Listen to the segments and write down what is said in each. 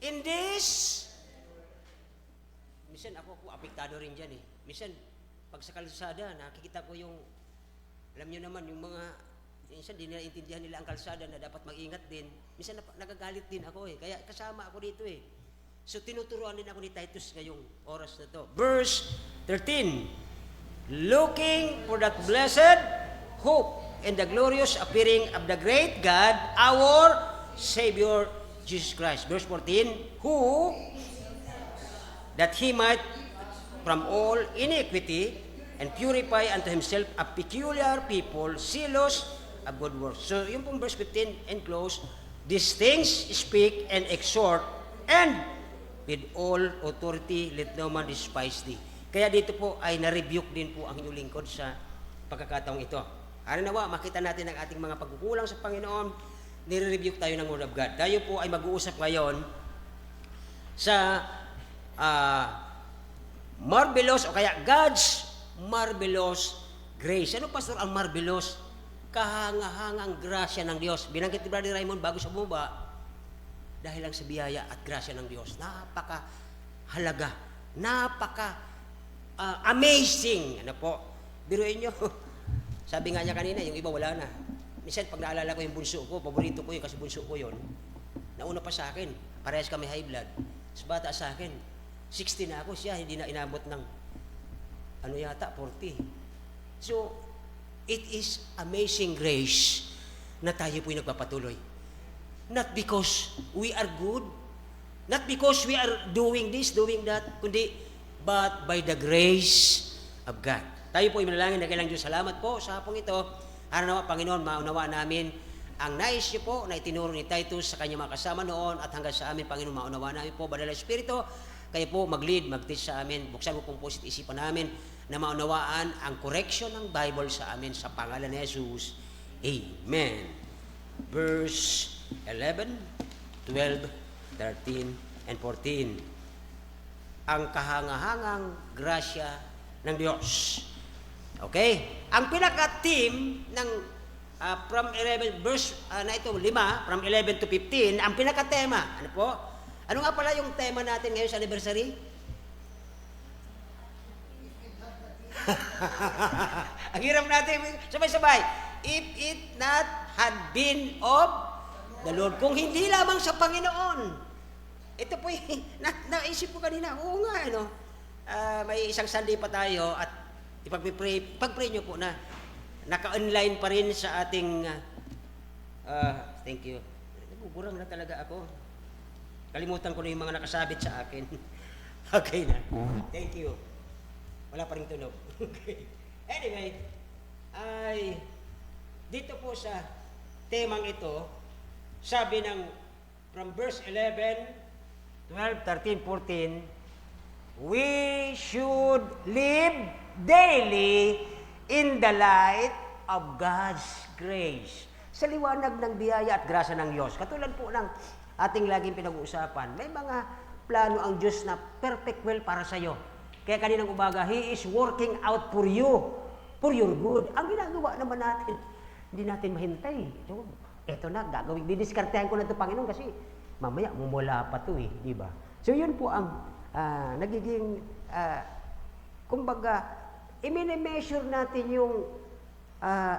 In this, minsan ako po, apektado rin dyan eh. Minsan, pag sa kalsada, nakikita ko yung, alam nyo naman, yung mga, minsan di naiintindihan nila ang kalsada na dapat mag-ingat din. Minsan nagagalit din ako eh. Kaya kasama ako dito eh. So tinuturuan din ako ni Titus ngayong oras na to. Verse 13, looking for that blessed hope and the glorious appearing of the great God, our Savior, Jesus Christ. Verse 14, who, that He might from all iniquity and purify unto Himself a peculiar people, zealous of good works. So, yung pong verse 15 and close, these things speak and exhort, and with all authority let no man despise thee. Kaya dito po ay na-rebuke din po ang inyong lingkod sa pagkakataong ito. Harinawa, makita natin ang ating mga pagkukulang sa Panginoon, nire-rebuke tayo ng Word of God. Tayo po ay mag-uusap ngayon sa marvelous o kaya God's marvelous grace. Ano, Pastor, ang marvelous? Kahangahangang grasya ng Diyos. Binanggit ni Brother Raymond bago sa bumaba, dahil lang sa biyaya at grasya ng Diyos. Napaka-halaga. Amazing. Ano po? Biruin nyo. Sabi nga niya kanina, yung iba wala na. Minsan, pag naalala ko yung bunso ko, paborito ko yun kasi bunso ko yun, nauna pa sa akin. Parehas kami high blood. Mas bata sa akin. 60 na ako, siya hindi na inabot ng 40. So, it is amazing grace na tayo po'y nagpapatuloy. Not because we are good, not because we are doing this, doing that, kundi but by the grace of God. Tayo po'y manalangin na kailang Diyos. Salamat po sa hapong ito. Haranawa, Panginoon, maunawa namin ang nais niyo po na itinuro ni Titus sa kanyang mga kasama noon at hanggang sa amin, Panginoon, maunawa namin po, Banal na Espiritu, kayo po mag-lead, mag-teach sa amin, buksan mo pong pusit isipan namin na maunawaan ang correction ng Bible sa amin sa pangalan ni Jesus. Amen. Verse 11, 12, 13, and 14. Ang kahangahangang grasya ng Diyos. Okay? Ang pinaka-theme ng from 11 verse na ito, 5, from 11 to 15, ang pinaka-tema, ano po? Ano nga pala yung tema natin ngayon sa anniversary? Ang hirap natin, sabay-sabay. If it not had been of the Lord. Kung hindi lamang sa Panginoon. Ito po naisip ko kanina, oo nga, ano? May isang Sunday pa tayo at pag-pray nyo po na naka-online pa rin sa ating thank you. Nagugurang na talaga ako. Kalimutan ko na yung mga nakasabit sa akin. Okay na. Thank you. Wala pa rin tunog. Okay. Anyway, dito po sa temang ito, sabi ng from verse 11, 12, 13, 14, we should live daily in the light of God's grace. Sa liwanag ng biyaya at grasya ng Diyos. Katulad po ng ating laging pinag-uusapan, may mga plano ang Diyos na perfect will para sa iyo. Kaya kaninang umaga, He is working out for you, for your good. Ang ginagawa naman natin, hindi natin mahintay. Ito na, gagawin. Didiskartehan ko na ito, Panginoon, kasi mamaya, mumula pa ito di ba? So, yun po ang nagiging, kumbaga, i-measure natin yung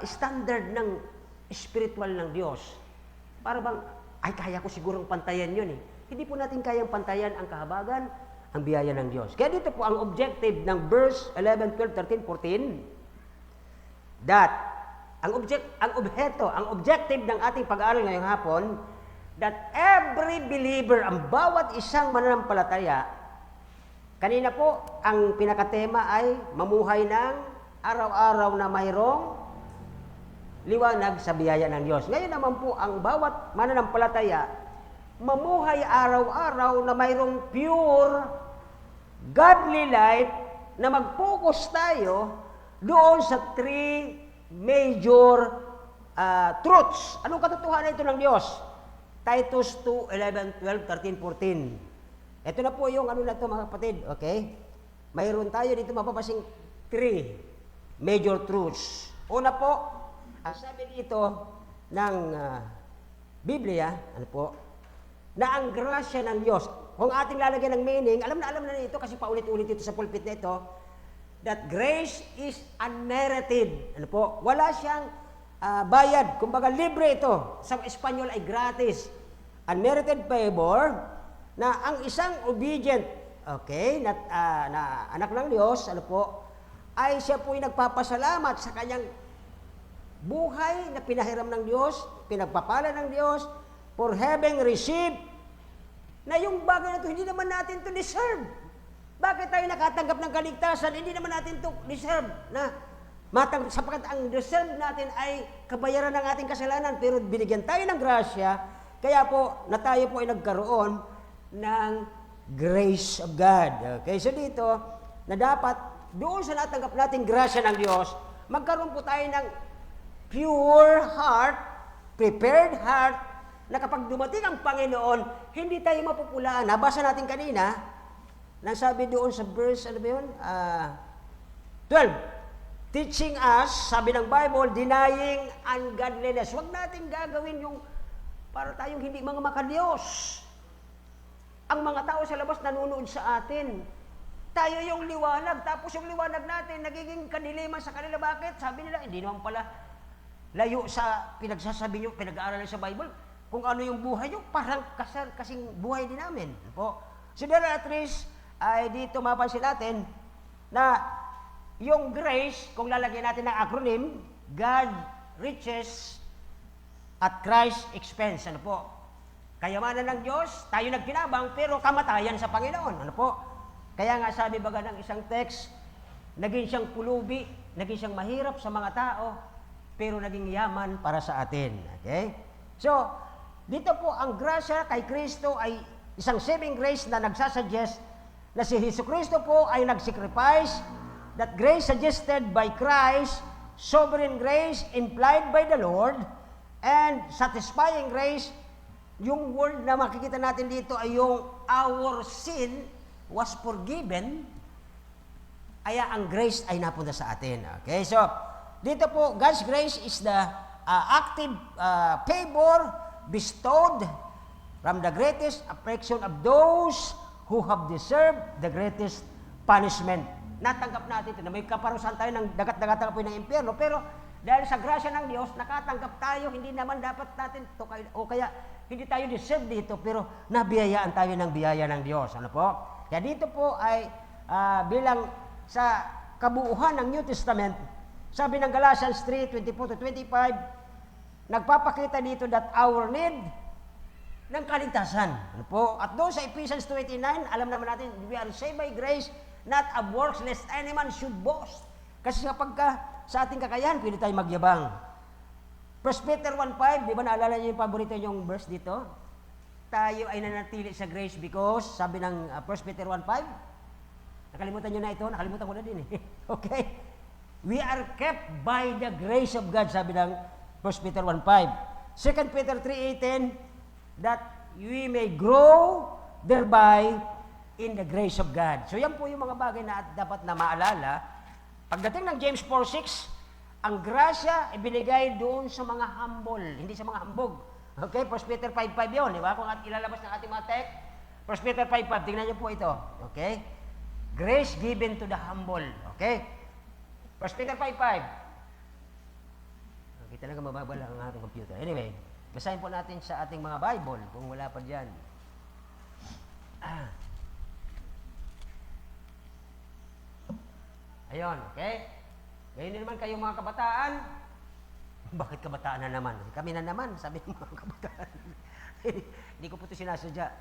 standard ng spiritual ng Diyos. Para bang, kaya ko sigurong pantayan yun Hindi po natin kayang pantayan ang kahabagan, ang biyaya ng Diyos. Kaya dito po ang objective ng verse 11, 12, 13, 14, that, ang objective ng ating pag-aaral ngayong hapon, that every believer, ang bawat isang mananampalataya, kanina po, ang pinakatema ay mamuhay ng araw-araw na mayroong liwanag sa biyaya ng Diyos. Ngayon naman po, ang bawat mananampalataya, mamuhay araw-araw na mayroong pure, godly life, na mag-focus tayo doon sa 3 major truths. Anong katotohanan ito ng Diyos? Titus 2, 11, 12, 13, 14. Ito na po yung na ito, mga kapatid. Okay? Mayroon tayo dito mapapasing 3 major truths. Una po, ang sabi dito ng Biblia, na ang grasya ng Diyos, kung ating lalagyan ng meaning, alam na ito kasi paulit-ulit ito sa pulpit na ito, that grace is unmerited. Ano po? Wala siyang bayad. Kumbaga, libre ito. Sa Espanyol ay gratis. Unmerited favor na ang isang obedient, okay, na anak ng Diyos, ano po, ay siya po'y nagpapasalamat sa kanyang buhay na pinahiram ng Diyos, pinagpapala ng Diyos, for having received, na yung bagay na ito, hindi naman natin to deserve. Bakit tayo nakatanggap ng kaligtasan? Hindi naman natin to deserve na sapagkat ang deserve natin ay kabayaran ng ating kasalanan, pero binigyan tayo ng grasya, kaya po na tayo po ay nagkaroon ng grace of God. Okay, so dito, na dapat doon sa natanggap nating grasya ng Diyos, magkaroon po tayo ng pure heart, prepared heart, na kapag dumating ang Panginoon, hindi tayo mapupulaan. Nabasa natin kanina, na sabi doon sa verse, ano ba yun? 12. Teaching us, sabi ng Bible, denying ungodliness. Huwag natin gagawin yung para tayong hindi mga makadiyos. Ang mga tao sa labas nanonood sa atin. Tayo yung liwanag, tapos yung liwanag natin nagiging kadiliman sa kanila. Bakit? Sabi nila, hindi naman pala layo sa pinagsasabi nyo, pinag-aaralan sa Bible. Kung ano yung buhay nyo, parang kasing buhay din namin. Po. So there at least, ay dito mapansin natin na yung grace, kung lalagyan natin ng acronym, God, riches, at Christ expense. Ano po? Kayamanan ng Diyos, tayo nagkinabang, pero kamatayan sa Panginoon. Ano po? Kaya nga sabi baga ng isang text, naging siyang pulubi, naging siyang mahirap sa mga tao, pero naging yaman para sa atin. Okay? So, dito po ang grasya kay Kristo ay isang saving grace na nagsasuggest na si Hesus Kristo po ay nag-sacrifice, that grace suggested by Christ, sovereign grace implied by the Lord, and satisfying grace, yung word na makikita natin dito ay yung our sin was forgiven, kaya ang grace ay napunta sa atin. Okay, so dito po, God's grace is the active favor bestowed from the greatest affection of those who have deserved the greatest punishment. Natanggap natin ito na may kaparusahan tayo ng dagat-dagatan po ng impyerno, pero dahil sa grasya ng Diyos, nakatanggap tayo, hindi naman dapat natin ito, o kaya hindi tayo deserve dito, pero nabiyayaan tayo ng biyaya ng Diyos. Ano po? Kaya dito po ay bilang sa kabuuan ng New Testament, sabi ng Galatians 3:24-25, nagpapakita dito that our need ng kaligtasan. Ano po? At doon sa Ephesians 2:89, alam naman natin, we are saved by grace, not of works, lest any man should boast. Kasi kapag sa ating kakayahan, pwede tayo magyabang. 1 Peter 1:5, di ba naalala niyo yung paborito niyong verse dito? Tayo ay nanatili sa grace because, sabi ng 1 Peter 1:5, nakalimutan niyo na ito, nakalimutan ko na din eh. Okay? We are kept by the grace of God, sabi ng 1 Peter 1:5. 2 Peter 3:18, that we may grow thereby in the grace of God. So yan po yung mga bagay na dapat na maalala. Pagdating ng James 4:6, ang grasya ibinigay doon sa mga humble, hindi sa mga hambog. Okay, 1 Peter 5:5 yun, di ba? Kung ilalabas ng ating mga text, 1 Peter 5:5, tingnan niyo po ito. Okay? Grace given to the humble. Okay? 1 Peter 5:5. Okay, talaga mababala ang ating computer. Anyway, basahin po natin sa ating mga Bible kung wala pa dyan. Ayun, okay? Ngayon naman kayong mga kabataan. Bakit kabataan na naman? Kami na naman, sabi ng mga kabataan. Hindi ko po ito sinasadya.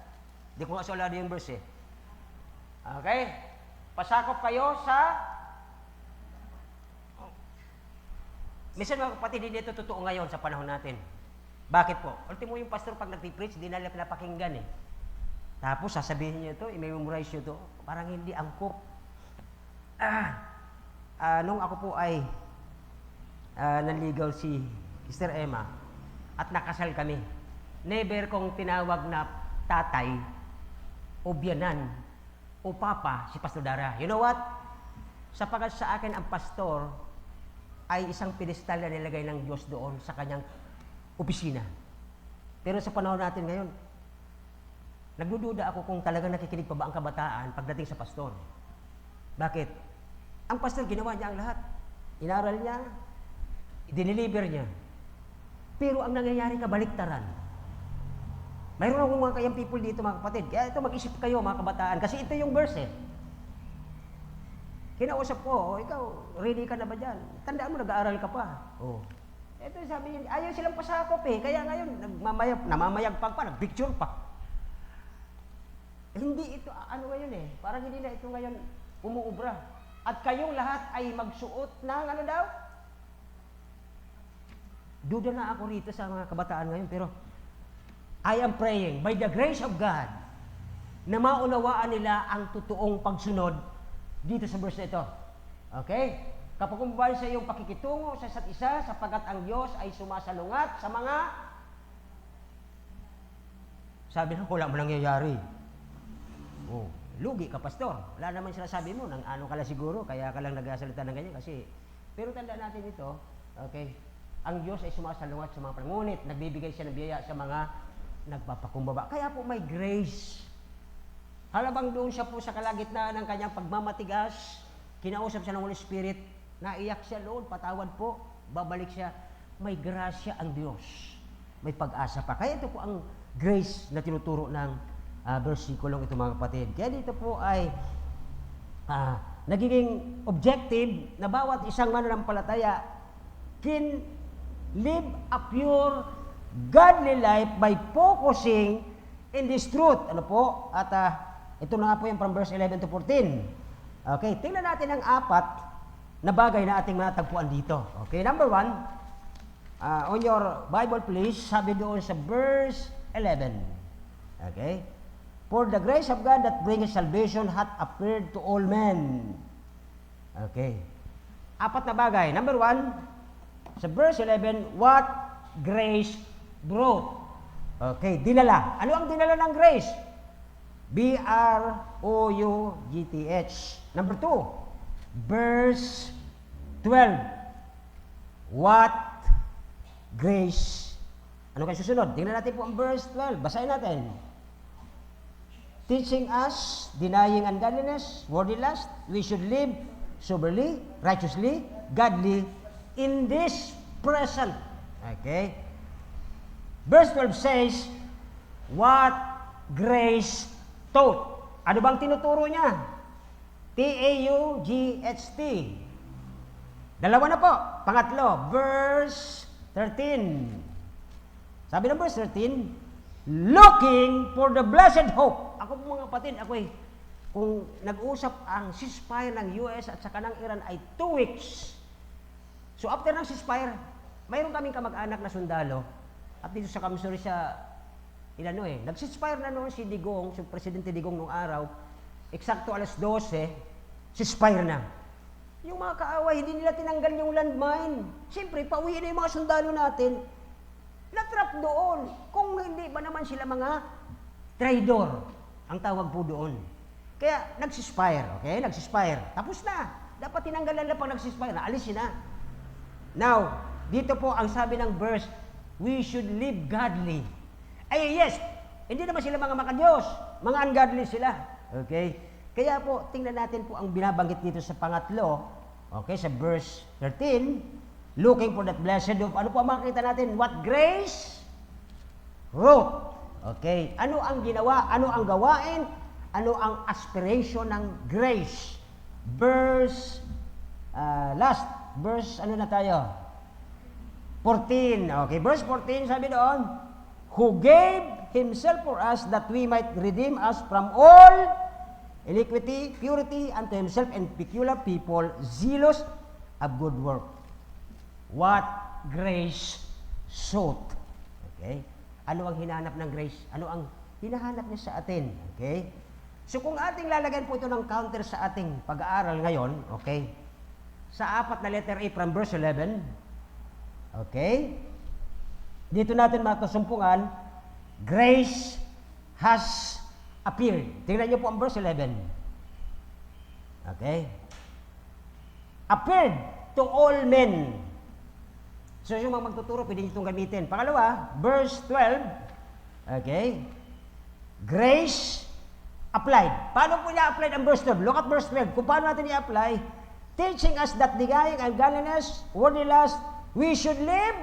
Hindi ko nga solado yung verse eh. Okay? Pasakop kayo sa... Minsan mga kapatid, hindi ito totoo ngayon sa panahon natin. Bakit po? Ultimo yung pastor pag nagpipreach, hindi nila pinapakinggan eh. Tapos sasabihin niyo ito, i-memorize niyo ito, parang hindi angkop. Nung ako po ay nanligaw si Sister Emma at nakasal kami, never kong tinawag na tatay o biyanan o papa si Pastor Dara. You know what? Sapagkat sa akin ang pastor ay isang pedestal na nilagay ng Diyos doon sa kanyang opisina. Pero sa panahon natin ngayon, nagdududa ako kung talagang nakikinig pa ba ang kabataan pagdating sa pastor. Bakit? Ang pastor, ginawa niya ang lahat. Inaral niya, dineliver niya. Pero ang nangyayari kabaliktaran. Mayroon akong mga kayang people dito, mga kapatid. Kaya ito, mag-isip kayo, mga kabataan. Kasi ito yung verse eh. Kinausap ko, ikaw, ready ka na ba dyan? Tandaan mo, nag-aaral ka pa. Ito sabi niya, ayaw silang pasakop eh. Kaya ngayon, namamayagpag pa, nag-picture pa. Hindi ito, ano ngayon eh. Parang hindi na ito ngayon umuubra. At kayong lahat ay magsuot ng ano daw? Duda na ako rito sa mga kabataan ngayon, pero I am praying by the grace of God na maunawaan nila ang totoong pagsunod dito sa verse na ito. Okay? Kapag kumbahan sa iyong pakikitungo sa isa't isa, sapagat ang Diyos ay sumasalungat sa mga sabi na, wala mo nangyayari. Lugi ka, pastor. Wala naman sinasabi mo, nang ano ka lang siguro, kaya ka lang nagsasalita ng ganyan kasi. Pero tandaan natin ito, okay? Ang Diyos ay sumasalungat sa mga pangunit, nagbibigay siya ng biyaya sa mga nagpapakumbaba. Kaya po may grace. Halabang doon siya po sa kalagitnaan ng kanyang pagmamatigas, kinausap siya ng Holy Spirit, naiyak siya, Lord, patawad po, babalik siya. May grasya ang Diyos. May pag-asa pa. Kaya ito po ang grace na tinuturo ng versikulong ito, mga kapatid. Kaya dito po ay nagiging objective na bawat isang mananampalataya can live a pure, godly life by focusing in this truth. Ano po? At ito na nga po yung from verse 11 to 14. Okay, tingnan natin ang apat na bagay na ating matagpuan dito. Okay, number 1, on your Bible please, sabi doon sa verse 11. Okay? For the grace of God that brings salvation hath appeared to all men. Okay. Apat na bagay. Number 1, sa verse 11, what grace brought. Okay, dinala. Ano ang dinala ng grace? B-R-O-U-G-T-H. Number 2, verse 12. What grace? Ano kayo susunod? Tingnan natin po ang verse 12. Basahin natin. Teaching us, denying ungodliness, worldly lust, we should live soberly, righteously, godly, in this present. Okay? Verse 12 says, what grace taught. Ano bang tinuturo niya? T-A-U-G-H-T. Dalawa na po. Pangatlo, verse 13. Sabi ng verse 13, looking for the blessed hope. Ako po mga kapatid, kung nag-usap ang ceasefire ng US at saka ng Iran ay 2 weeks. So after ng ceasefire, mayroon kaming kamag-anak na sundalo at dito sa Kamsuri siya, nag-ceasefire na noon si Digong, si Presidente Digong nung araw, eksakto alas 12, ceasefire na. Yung mga kaaway, hindi nila tinanggal yung landmine. Siyempre, pauwi na yung mga sundalo natin, natrap doon. Kung hindi ba naman sila mga traidor, ang tawag po doon. Kaya nag-ceasefire, okay? Nag-ceasefire. Tapos na. Dapat tinanggalan na pag nag-ceasefire. Alisin na. Now, dito po ang sabi ng verse, we should live godly. Ay, yes, hindi naman sila mga makadiyos. Mga ungodly sila. Okay? Kaya po, tingnan natin po ang binabanggit dito sa pangatlo. Okay, sa verse 13, looking for that blessed hope. Ano po ang makikita natin? What grace wrought. Okay, ano ang ginawa? Ano ang gawain? Ano ang aspiration ng grace? Verse, last, verse, ano na tayo? 14. Okay, verse 14, sabi doon, who gave himself for us that we might redeem us from all iniquity, purity unto himself and peculiar people, zealous of good work. What grace sought. Okay? Ano ang hinahanap ng grace? Ano ang hinahanap niya sa atin? Okay? So kung ating lalagyan po ito ng counter sa ating pag-aaral ngayon, okay? Sa apat na letter A from verse 11, okay? Dito natin matusumpungan, grace has appeared. Tingnan niyo po ang verse 11. Okay? Appeared to all men. So yung mga magtuturo, pwede nyo itong gamitin. Pangalawa, verse 12, okay? Grace applied. Paano po niya applied ang verse 12? Look at verse 12. Kung paano natin i-apply, teaching us that denying ungodliness, worldly lust, we should live.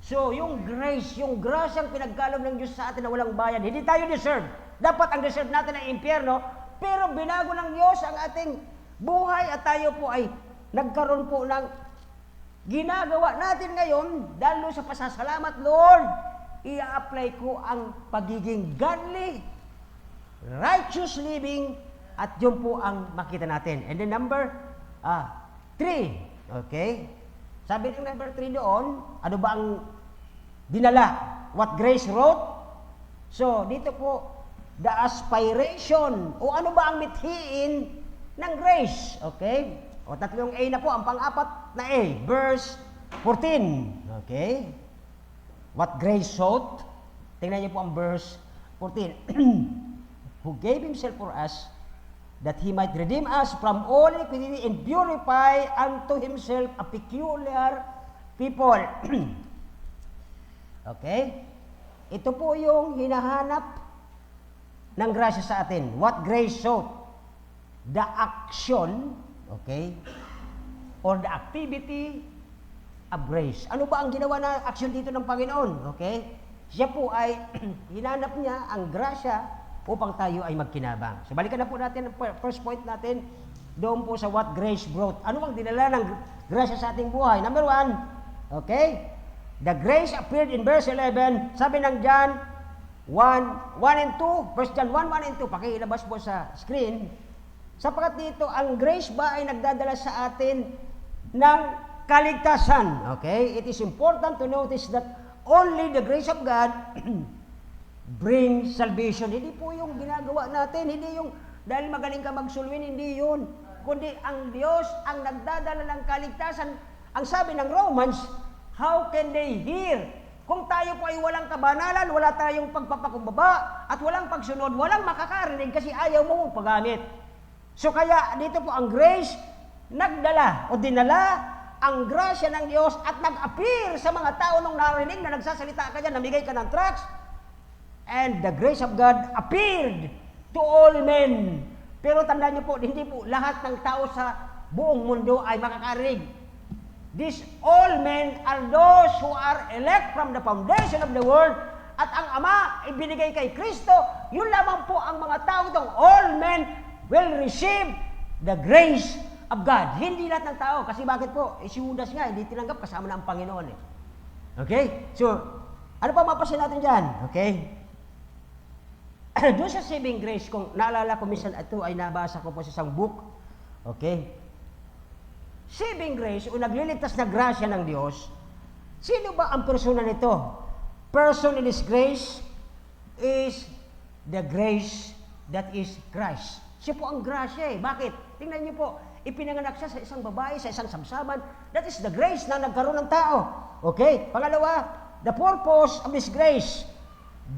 So, yung grace, yung grasyang pinagkaloob ng Diyos sa atin na walang bayad, hindi tayo deserve. Dapat ang deserve natin ay impyerno, pero binago ng Diyos ang ating buhay at tayo po ay nagkaroon po ng ginagawa natin ngayon dahil sa pasasalamat, Lord, i-apply ko ang pagiging godly, righteous living, at yun po ang makita natin. And then number 3, okay? Sabi ng number 3 doon, ano ba ang dinala? What grace wrote? So, dito po, the aspiration, o ano ba ang mithiin ng grace? Okay? O tatlong A na po, ang pang-apat na A, verse 14. Okay? What grace wrote? Tingnan niyo po ang verse 14. Who gave himself for us, that he might redeem us from all iniquity and purify unto himself a peculiar people. Okay? Ito po yung hinahanap ng grasya sa atin. What grace showed? The action, okay, or the activity of grace. Ano ba ang ginawa na action dito ng Panginoon? Okay? Siya po ay hinanap niya ang grasya upang tayo ay magkinabang. So balikan na po natin ang first point natin doon po sa what grace brought. Ano bang dinala ng grasya sa ating buhay? Number 1, okay? The grace appeared in verse 11. Sabi ng John 1 and 2, verse John 1 and 2, pakilabas po sa screen. Sapagkat dito, ang grace ba ay nagdadala sa atin ng kaligtasan. Okay? It is important to notice that only the grace of God bring salvation. Hindi po yung ginagawa natin, hindi yung dahil magaling ka magsulwin, hindi yun. Kundi ang Diyos ang nagdadala ng kaligtasan. Ang sabi ng Romans, how can they hear? Kung tayo po ay walang kabanalan, wala tayong pagpapakumbaba, at walang pagsunod, walang makakarinig kasi ayaw mo paggamit. So kaya dito po ang grace, nagdala o dinala ang grasya ng Diyos at nag-appear sa mga tao nung narinig na nagsasalita ka dyan, namigay ka ng tracts, and the grace of God appeared to all men. Pero tandaan niyo po, hindi po lahat ng tao sa buong mundo ay makakarinig. These all men are those who are elect from the foundation of the world. At ang Ama ibinigay kay Kristo, yun lamang po ang mga tao itong all men will receive the grace of God. Hindi lahat ng tao. Kasi bakit po? Si Judas nga, hindi tinanggap kasama na ang Panginoon. Okay? So, ano pa mapasin natin dyan? Okay? Doon sa saving grace, kung naalala ko minsan, ito ay nabasa ko po sa isang book. Okay? Saving grace, o nagliligtas na grasya ng Diyos, sino ba ang persona nito? Person in this grace is the grace that is Christ. Siya po ang grasya eh. Bakit? Tingnan niyo po, ipinanganak siya sa isang babae, sa isang samsaman. That is the grace na nagkaroon ng tao. Okay? Pangalawa, the purpose of this grace,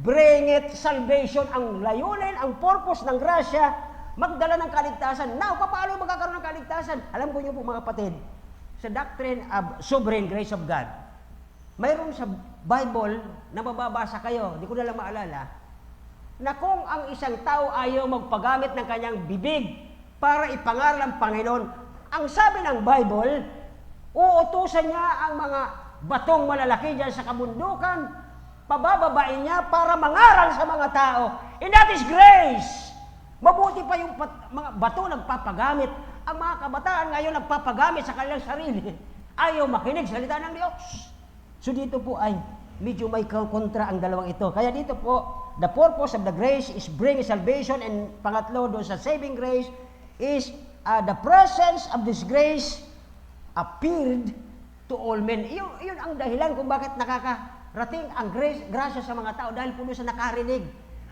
bring it salvation. Ang layunin, ang purpose ng grasya, magdala ng kaligtasan. Now, paano magkakaroon ng kaligtasan? Alam ko niyo po mga kapatid, sa doctrine of sovereign grace of God, mayroon sa Bible na mababasa kayo, di ko na lang maalala, na kung ang isang tao ayaw magpagamit ng kanyang bibig para ipangaral ang Panginoon, ang sabi ng Bible, uutusan niya ang mga batong malalaki dyan sa kabundukan, pabababain niya para mangaral sa mga tao. And that is grace. Mabuti pa yung mga bato nagpapagamit. Ang mga kabataan ngayon nagpapagamit sa kanilang sarili. Ayaw makinig sa salita ng Diyos. So dito po ay medyo may kontra ang dalawang ito. Kaya dito po, the purpose of the grace is bring salvation, and pangatlo doon sa saving grace is the presence of this grace appeared to all men. Yun ang dahilan kung bakit nakakarating ang grasya sa mga tao dahil po doon sa nakarinig.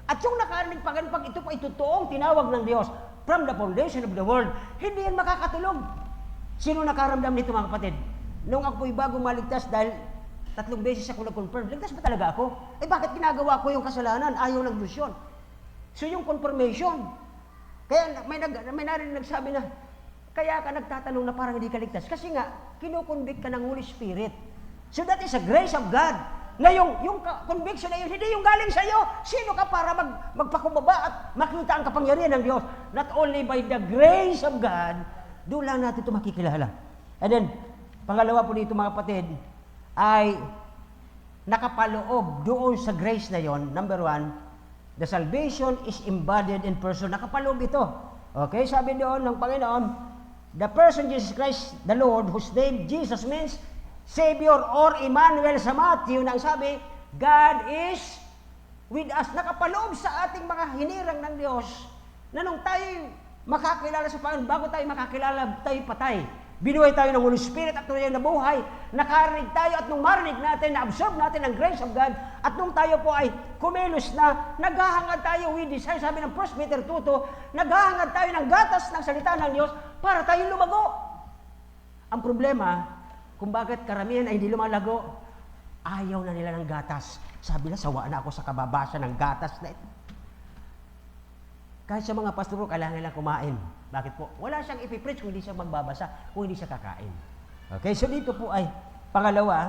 At yung nakarinig pag ito po ay totoong tinawag ng Diyos from the foundation of the world, hindi yan makakatulog. Sino nakaramdam nito mga kapatid? Nung ako po'y bago maligtas dahil 3 beses ako nag-confirm, ligtas ba talaga ako? Eh bakit ginagawa ko yung kasalanan? Ayaw ng Diyos yun. So yung confirmation, kaya may narinig nagsabi na, kaya ka nagtatanong na parang hindi ka ligtas. Kasi nga, kinukonvict ka ng Holy Spirit. So that is a grace of God na yung conviction na yun, hindi yung galing sa iyo. Sino ka para magpakumbaba at makita ang kapangyarihan ng Diyos? Not only by the grace of God, doon lang natin ito makikilala. And then, pangalawa po dito mga kapatid, ay nakapaloob doon sa grace na yon. Number one, the salvation is embodied in person. Nakapaloob ito. Okay, sabi doon ng Panginoon, the person Jesus Christ, the Lord, whose name Jesus means Savior or Emmanuel sa Matthew, nang sabi, God is with us. Nakapaloob sa ating mga hinirang ng Diyos na nung tayo makakilala sa Panginoon, bago tayo makakilala, tayo patay. Binuhay tayo ng Holy Spirit at tayo nabuhay. Nakarinig tayo at nung marinig natin, na-absorb natin ang grace of God at nung tayo po ay kumilos na, naghahangad tayo with desire. Sabi ng 1 Peter 2:2, naghahangad tayo ng gatas ng salita ng Diyos para tayo lumago. Ang problema, kung bakit karamihan ay hindi lumalago, ayaw na nila ng gatas. Sabi na, sawa na ako sa kababasa ng gatas na ito. Kahit sa mga pastoro, kailangan nilang kumain. Bakit po? Wala siyang ipipreach kung hindi siya magbabasa, kung hindi siya kakain. Okay, so dito po ay, pangalawa,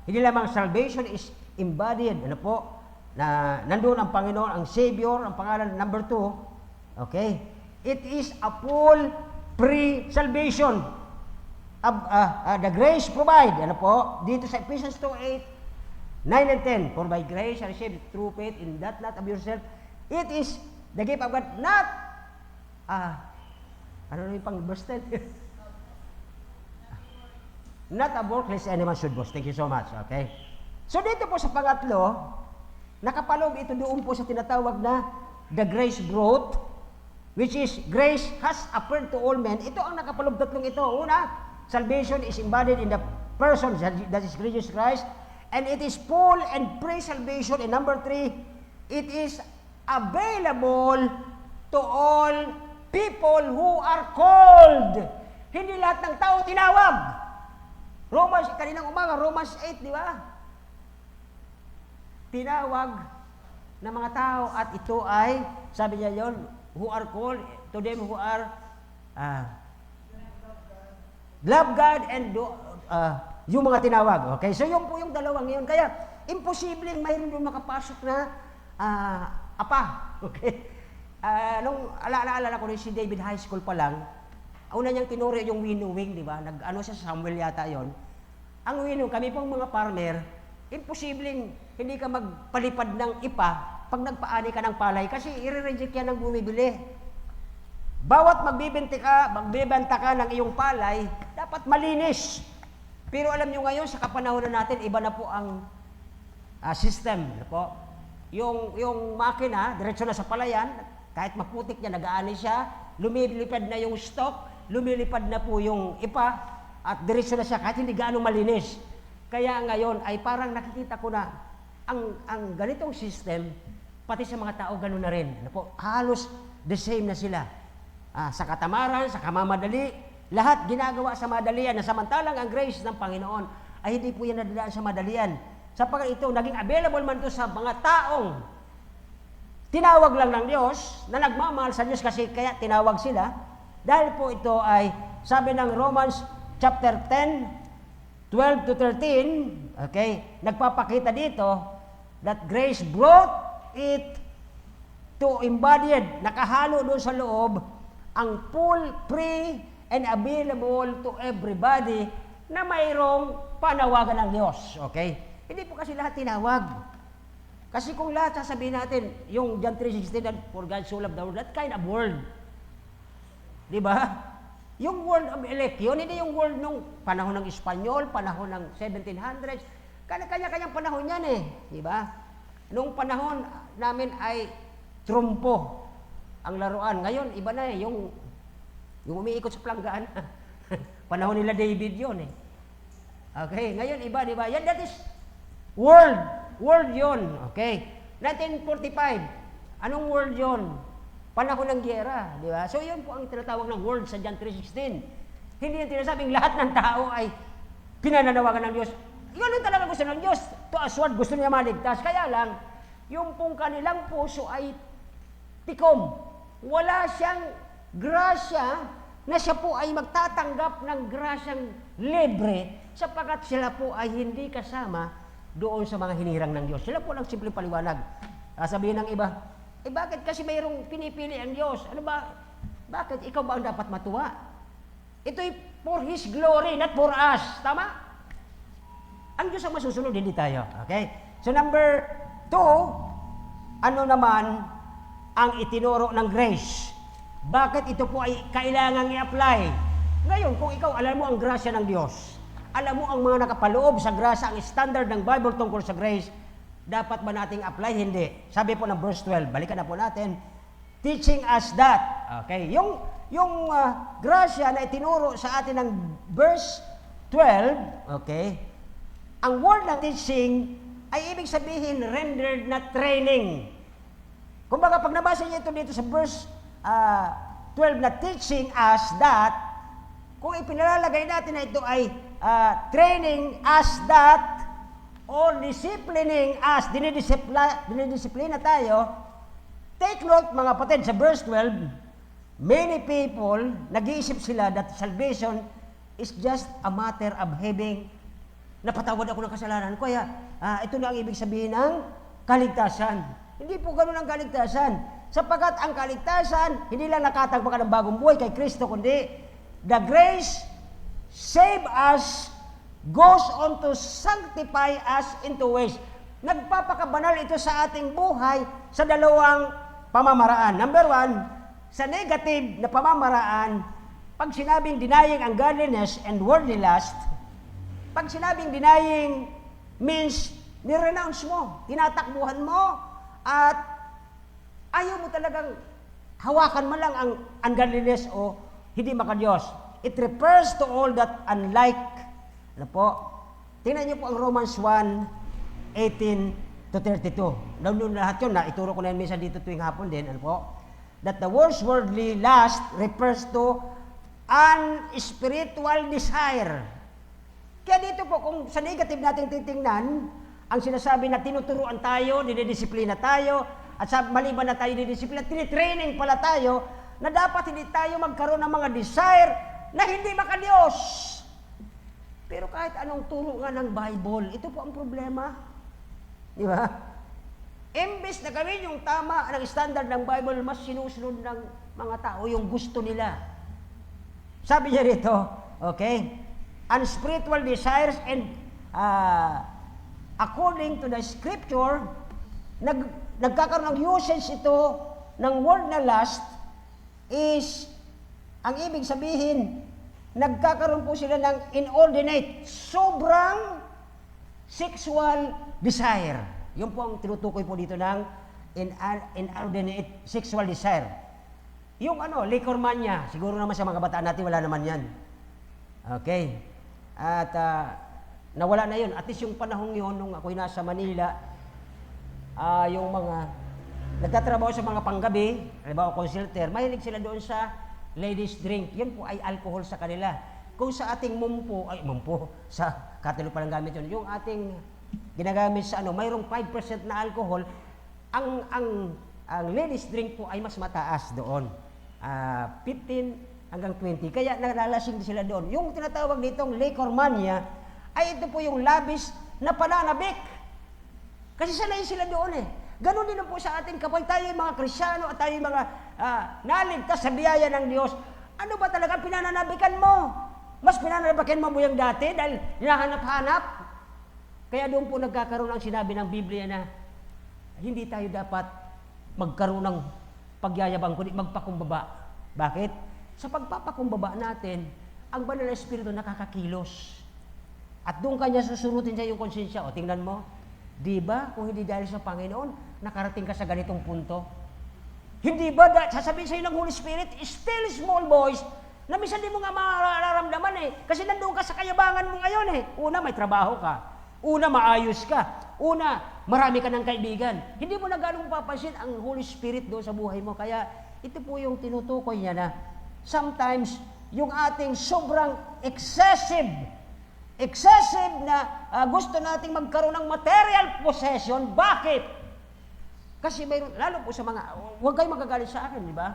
hindi lamang salvation is embodied, ano po, na nandoon ang Panginoon, ang Savior, ang pangalan, number 2, okay, it is a full pre-salvation. The grace provide, ano po, dito sa Ephesians 2:8, 9 and 10, for by grace you received through faith in that not of yourself, it is the gift of God, not, ano yung pang verse 10? Not a work lest anyone should boast. Thank you so much, okay? So dito po sa pangatlo, nakapaloob ito doon po sa tinatawag na the grace brought, which is grace has appeared to all men. Ito ang nakapaloob tatlong ito. Una, salvation is embodied in the person that is Jesus Christ, and it is full and pre-salvation. And number 3, it is available to all people who are called. Hindi lahat ng tao tinawag. Kaninang umaga, Romans 8, di ba? Tinawag ng mga tao at ito ay, sabi niya yon, who are called, to them who are love God and yung mga tinawag. Okay? So yun po yung dalawang yun. Kaya, imposibleng mayroon doon makapasok na apa. Okay? Nung alala ko rin si David High School pa lang, una niyang tinuro yung winnowing, di ba? Nag-ano siya sa Samuel yata yon. Ang winnow, kami pong mga farmer, imposibleng hindi ka magpalipad ng ipa pag nagpaani ka ng palay kasi i-reject yan ng bumibili. Bawat magbibenta ka ng iyong palay, dapat malinis. Pero alam nyo ngayon, sa kapanahonan natin, iba na po ang system. Po. Yung makina, diretso na sa palayan, kahit maputik niya, nag-aani siya, lumilipad na yung stock, lumilipad na po yung ipa, at diretso na siya, kahit hindi gaano malinis. Kaya ngayon, ay parang nakikita ko na, ang ganitong system, pati sa mga tao, gano'n na rin. Po, halos the same na sila. Sa katamaran, sa kamamadali, lahat ginagawa sa madalian na samantalang ang grace ng Panginoon ay hindi po yan nadadaan sa madalian. Sapagkat ito, naging available man ito sa mga taong tinawag lang ng Diyos, na nagmamahal sa Diyos kasi kaya tinawag sila. Dahil po ito ay, sabi ng Romans chapter 10, 12 to 13, okay, nagpapakita dito that grace brought it to embodied, nakahalo doon sa loob, ang full, free, and available to everybody na mayroong panawagan ng Diyos. Okay? Hindi po kasi lahat tinawag. Kasi kung lahat sasabihin natin, yung John 3:16, for God so loved the world, that kind of world. Di ba? Yung world of elect, yun, hindi yung world nung panahon ng Espanyol, panahon ng 1700s, kanya-kanyang panahon yan eh. Di ba? Nung panahon namin ay trumpo ang laruan. Ngayon, iba na eh, yung umiikot sa planggaan. Panahon nila David yun eh. Okay, ngayon iba, di ba? Yan, that is world. World yun. Okay. 1945, anong world yun? Panahon ng gyera, di ba? So yun po ang tinatawag ng world sa John 3:16. Hindi yung tinasabing lahat ng tao ay pinananawagan ng Diyos. Yun ang talaga gusto ng Diyos. To asward, gusto niya maligtas. Kaya lang, yung pong kanilang puso ay tikom. Wala siyang grasya na siya po ay magtatanggap ng grasyang libre sapagkat sila po ay hindi kasama doon sa mga hinirang ng Diyos. Sila po lang simpleng paliwanag. Sabihin ng iba, bakit kasi mayroong pinipili ang Diyos? Ano ba? Bakit? Ikaw ba ang dapat matuwa? Ito'y for His glory, not for us. Tama? Ang Diyos ang masusunod, hindi tayo. Okay? So number 2, ano naman ang itinuro ng grace? Bakit ito po ay kailangang i-apply? Ngayon, kung ikaw alam mo ang grasya ng Diyos, alam mo ang mga nakapaloob sa grasya, ang standard ng Bible tungkol sa grace, dapat ba nating apply? Hindi. Sabi po ng verse 12, balikan na po natin, teaching us that. Okay, yung grasya na itinuro sa atin ng verse 12, okay, ang word ng teaching ay ibig sabihin rendered na training. Kumbaga, pag nabasa niyo ito dito sa verse 12 na teaching us that, kung ipinalalagay natin na ito ay training us that, or disciplining us, dinidisiplina tayo, take note mga kapatid, sa verse 12, many people, nag-iisip sila that salvation is just a matter of having, napatawad ako ng kasalanan ko, kaya ito na ang ibig sabihin ng kaligtasan. Hindi po ganun ang kaligtasan. Sapagkat ang kaligtasan, hindi lang nakatagpa ka ng bagong buhay kay Kristo, kundi the grace save us, goes on to sanctify us into ways. Nagpapakabanal ito sa ating buhay sa dalawang pamamaraan. Number 1, sa negative na pamamaraan, pag sinabing denying ang godliness and worldly lust, pag sinabing denying means nirenounce mo, tinatakbuhan mo, at ayaw mo talagang hawakan mo lang ang ungodliness o hindi makadiyos. It refers to all that unlike. Ano po? Tingnan niyo po ang Romans 1:18 to 32. Doon lahat yun, ituro ko na yun minsan dito tuwing hapon din. Ano po? That the word's worldly lust refers to unspiritual desire. Kaya dito po, kung sa negative natin titingnan, ang sinasabi na tinuturuan tayo, dinidisiplina tayo, at sa maliban na tayo dinidisiplina, tinitraining pala tayo, na dapat hindi tayo magkaroon ng mga desire na hindi makadiyos. Pero kahit anong turo nga ng Bible, ito po ang problema. Di ba? Imbes na gawin yung tama ng standard ng Bible, mas sinusunod ng mga tao yung gusto nila. Sabi niya rito, okay, unspiritual desires and according to the scripture, nagkakaroon ng usage ito ng word na lust is, ang ibig sabihin, nagkakaroon po sila ng inordinate, sobrang sexual desire. Yun po ang tinutukoy po dito ng inordinate sexual desire. Yung liquor mania, siguro naman sa mga kabataan natin, wala naman yan. Okay. At nawala na yun. At least yung panahong yun, nung ako'y nasa Manila, yung mga nagtatrabaho sa mga panggabi, halimbawa consulter, mahilig sila doon sa ladies drink. Yan po ay alcohol sa kanila. Kung sa ating mumpo, sa Catholic pa lang gamit yun, yung ating ginagamit sa mayroong 5% na alcohol, ang ladies drink po ay mas mataas doon. 15 hanggang 20. Kaya nalalasing sila doon. Yung tinatawag ditong liquor mania, ay ito po yung labis na pananabik. Kasi sanay sila doon eh. Ganon din po sa atin kapag tayo yung mga Krisyano at tayo yung mga naligtas sa biyaya ng Diyos. Ano ba talaga pinananabikan mo? Mas pinananabikan mo yung dati dahil hinahanap-hanap. Kaya doon po nagkakaroon ang sinabi ng Biblia na hindi tayo dapat magkaroon ng pagyayabang kundi magpakumbaba. Bakit? Sa pagpapakumbaba natin, ang banal na espiritu nakakakilos. At doon kanya susurutin sa iyong konsensya. O tingnan mo, di ba kung hindi dahil sa Panginoon, nakarating ka sa ganitong punto? Hindi ba sasabihin sa iyo ng Holy Spirit, still small voice, na minsan di mo nga mararamdaman eh. Kasi nandoon ka sa kayabangan mo ngayon eh. Una, may trabaho ka. Una, maayos ka. Una, marami ka ng kaibigan. Hindi mo na ganong papansin ang Holy Spirit doon sa buhay mo. Kaya ito po yung tinutukoy niya na sometimes yung ating sobrang excessive na gusto nating magkaroon ng material possession. Bakit? Kasi mayroon, lalo po sa mga, huwag kayong magagalit sa akin, di ba?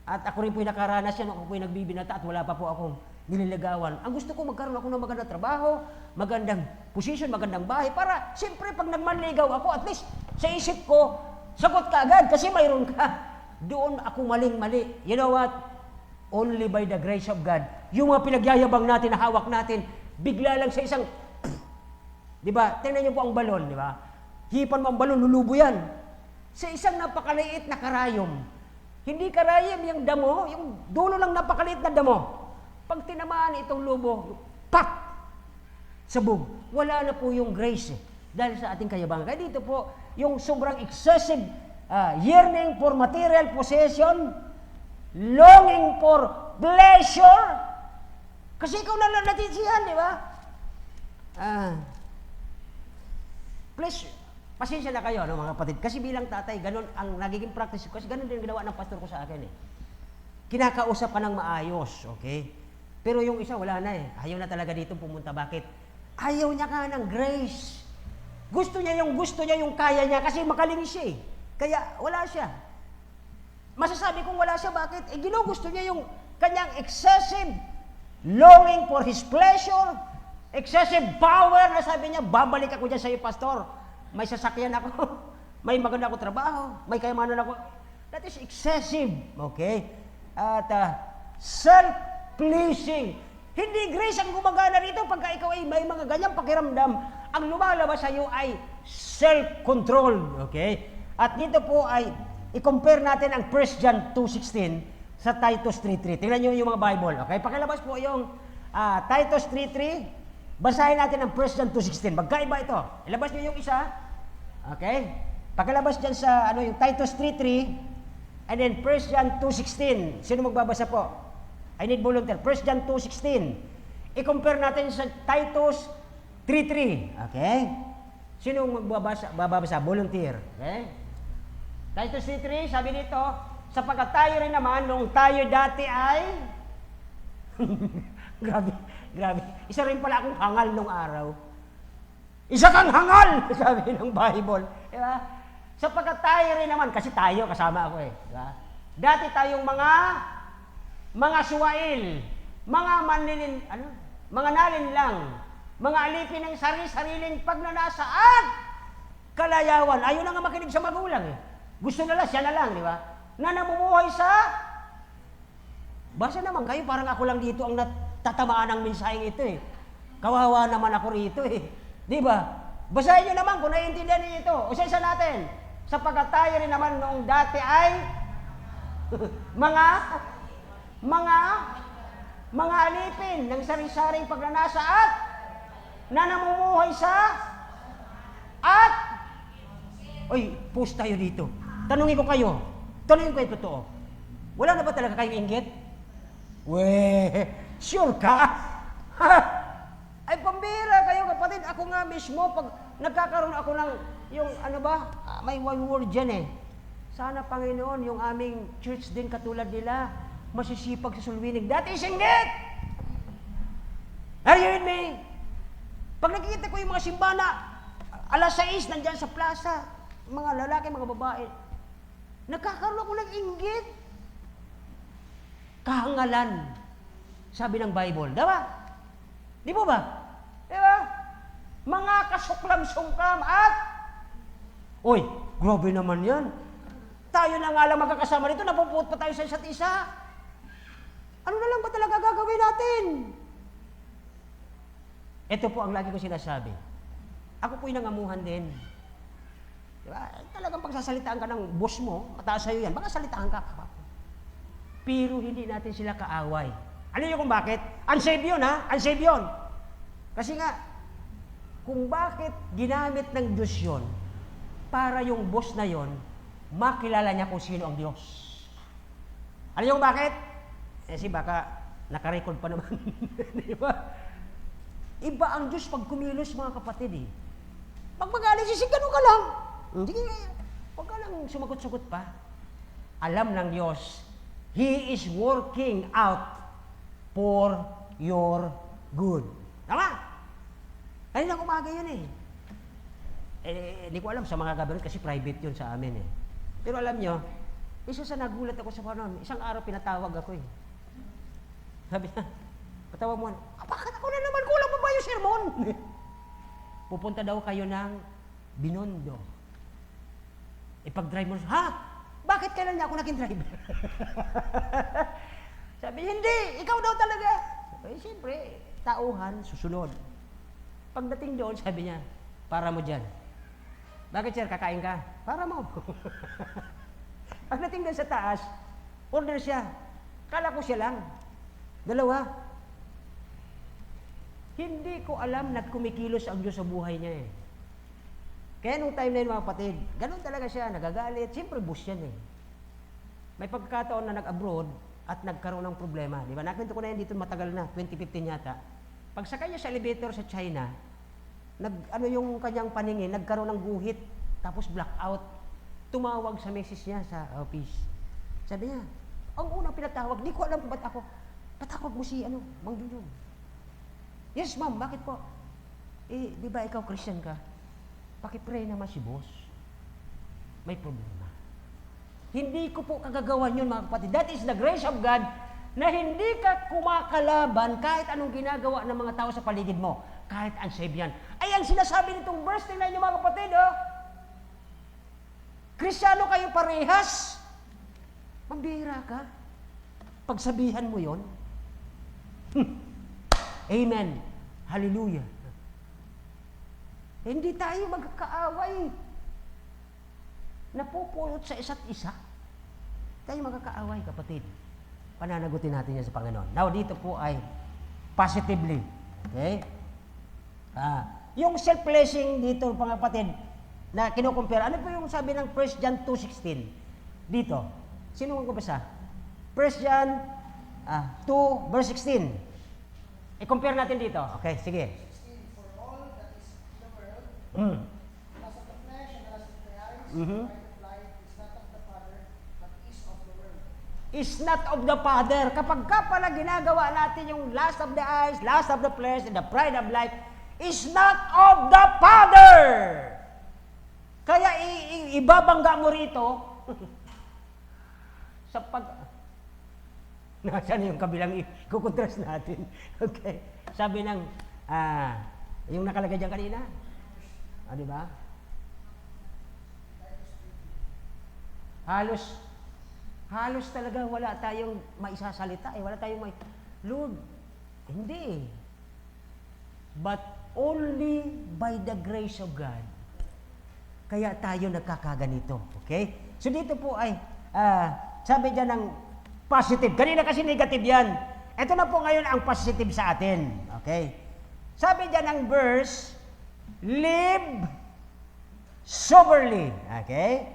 At ako rin po yung nakaranas yan, ako po yung nagbibinata at wala pa po akong nililigawan. Ang gusto ko magkaroon ako ng magandang trabaho, magandang position, magandang bahay, para siyempre pag nagmanligaw ako, at least sa isip ko, sagot ka agad kasi mayroon ka. Doon ako maling-mali. You know what? Only by the grace of God. Yung mga pinagyayabang natin, na hawak natin, bigla lang sa isang, di ba? Tingnan niyo po ang balon, di ba? Hipan mo ang balon, lulubo yan. Sa isang napakaliit na karayom. Hindi karayom yung damo, yung dulo lang napakaliit na damo. Pag tinamaan itong lubo, pak! Sabog. Wala na po yung grace dahil sa ating kayabangan. Kaya dito po, yung sobrang excessive yearning for material possession, longing for pleasure, kasi ikaw na natitiyan, di ba? Please, pasensya na kayo, no, mga kapatid. Kasi bilang tatay, ganun ang nagiging practice ko. Kasi ganun din ginawa ng pastor ko sa akin. Kinakausap ka ng maayos, okay? Pero yung isa, wala na eh. Ayaw na talaga dito pumunta. Bakit? Ayaw niya ka ng grace. Gusto niya yung kaya niya kasi makalinis siya eh. Kaya wala siya. Masasabi kong wala siya, bakit? Ginugusto niya yung kanyang excessive longing for His pleasure, excessive power, na sabi niya, babalik ako dyan sa iyo, pastor. May sasakyan ako, may maganda ako trabaho, may kayamanan ako. That is excessive, okay? At self-pleasing. Hindi grace ang gumagana rito pagka ikaw ay may mga ganyang pakiramdam. Ang lumalabas sa iyo ay self-control, okay? At dito po ay i-compare natin ang 1 John 2:16 sa Titus 3:3. Tingnan niyo yung mga Bible, okay? Pakilabas po yung Titus 3:3. Basahin natin ang 1 John 2:16. Magkaiba ito. Ilabas niyo yung isa. Okay? Pakilabas dyan sa yung Titus 3:3 and then 1 John 2:16. Sino magbabasa po? I need volunteer. 1 John 2:16. I-compare natin sa Titus 3:3. Okay? Sino magbabasa? Volunteer. Okay? Titus 3:3, sabi dito, sapagkat tayo rin naman, nung tayo dati ay grabe. Isa rin pala akong hangal nung araw. Isa kang hangal, sabi ng Bible. Diba? Sapagkat tayo rin naman, kasi tayo, kasama ako eh. Diba? Dati tayong mga suwail, mga mga nalinlang, mga alipin ng sariling pagnanasa at kalayawan. Ayaw na nga makinig sa magulang eh. Gusto nila, siya na lang, di ba? Na namumuhay sa... Basta naman kayo, parang ako lang dito ang tatamaan ng mensaheng ito eh. Kawawa naman ako rito eh. Di ba? Basahin nyo naman kung naiintindihan niyo ito. Usa-isa natin. Sapagkat tayo rin naman noong dati ay mga alipin ng sari-saring pagnanasa at na namumuhay sa at post tayo dito. Tanungin ko kayo totoo. Wala na ba talaga kayong inggit? Sure ka? Ay, pambira kayo kapatid. Ako nga mismo, pag nagkakaroon ako ng, may one word dyan eh. Sana, Panginoon, yung aming church din katulad nila, masisipag sa sulwinig. That is inggit! Are you with me? Pag nakikita ko yung mga simbana, alas 6, nandyan sa plaza, mga lalaki, mga babae, nagkakaroon ako ng inggit. Kahangalan, sabi ng Bible. Diba? Di ba ba? Diba? Mga kasuklam-suklam at grabe naman yan. Tayo na nga lang magkakasama nito, napupuot pa tayo sa isa't isa. Ano na lang ba talaga gagawin natin? Ito po ang lagi ko sinasabi. Ako po'y nangamuhan din. Diba? Talagang pagsasalitaan ka ng boss mo, mataas sa'yo yan, baka salitaan ka. Pero hindi natin sila kaaway. Ano yun kung bakit? Unsaved yun, ha? Unsaved yun. Kasi nga, kung bakit ginamit ng Diyos yun, para yung boss na yun, makilala niya kung sino ang Diyos. Ano yung bakit? Kasi baka nakarecord pa naman. Di ba? Iba ang Diyos pag kumilos, mga kapatid eh. Pag magaling sisig, ganun ka lang. Hindi, huwag ka lang sumagot-sugot pa. Alam ng Diyos, He is working out for your good. Tama? Kanina umaga yun eh. Hindi ko alam sa mga government kasi private yun sa amin eh. Pero alam nyo, isa sa nagulat ako sa panon, isang araw pinatawag ako eh. Sabi niya, Patawag mo, bakit ako na naman? Kulang pa ba yung sermon? Pupunta daw kayo ng Binondo. Ipag-drive mo, ha? Bakit kailan niya ako naging driver? Sabi, hindi, ikaw daw talaga. Eh, siyempre, tauhan, susunod. Pagdating doon, sabi niya, para mo dyan. Bakit sir, kakain ka? Para mo. Pagdating doon sa taas, order siya. Kala ko siya lang. Dalawa. Hindi ko alam na kumikilos ang Diyos sa buhay niya eh. Kaya nung time na yun mga kapatid, ganun talaga siya, nagagalit. Siyempre, bus yan eh. May pagkakataon na nag-abroad at nagkaroon ng problema. Di ba? Nakwento ko na yan dito matagal na, 2015 yata. Pagsakay niya sa elevator sa China, yung kanyang paningin, nagkaroon ng guhit, tapos blackout. Tumawag sa misis niya sa office. Sabi niya, ang unang pinatawag, di ko alam kung ba't ako. Patawag mo si Mang Junjun. Yes, ma'am, bakit po? Eh, di ba ikaw Christian ka? Pakipray naman si boss. May problema. Hindi ko po kagagawan yun, mga kapatid. That is the grace of God na hindi ka kumakalaban kahit anong ginagawa ng mga tao sa paligid mo. Kahit unsaved yan. Ay, ang sinasabi nitong verse, tingnan niyo mga kapatid, oh. Kristyano kayo parehas. Mambihira ka. Pagsabihan mo yon. Amen. Hallelujah. Hindi tayo magkakaaway. Napupulot sa isa't isa. Tayo magkakaaway, kapatid. Pananagutin natin yan sa Panginoon. Now, dito po ay positively. Okay? Yung self-blessing dito, mga kapatid, na kinukumpara. Ano po yung sabi ng 1 John 2:16? Dito. Sino ang kumpasa? 1 John 2, verse 16. I-compare natin dito. Okay, sige. 16, for all that is in the world, the lust of the flesh and the lust of the eyes, the pride of life, is not of the Father, but is of the world. Is not of the Father. Kapag ka pala ginagawa natin yung lust of the eyes, lust of the flesh, and the pride of life, is not of the Father. Kaya ibabangga mo rito sa nasaan yung kabilang ikukontrast natin. Okay. Sabi ng, yung nakalagay dyan kanina. Di ba? Halos talaga wala tayong maisasalita. Wala tayong Lord, hindi. But only by the grace of God. Kaya tayo nagkakaganito. Okay? So dito po ay, sabi dyan ng positive. Kanina kasi negative yan. Ito na po ngayon ang positive sa atin. Okay? Sabi dyan ng verse, live soberly. Okay?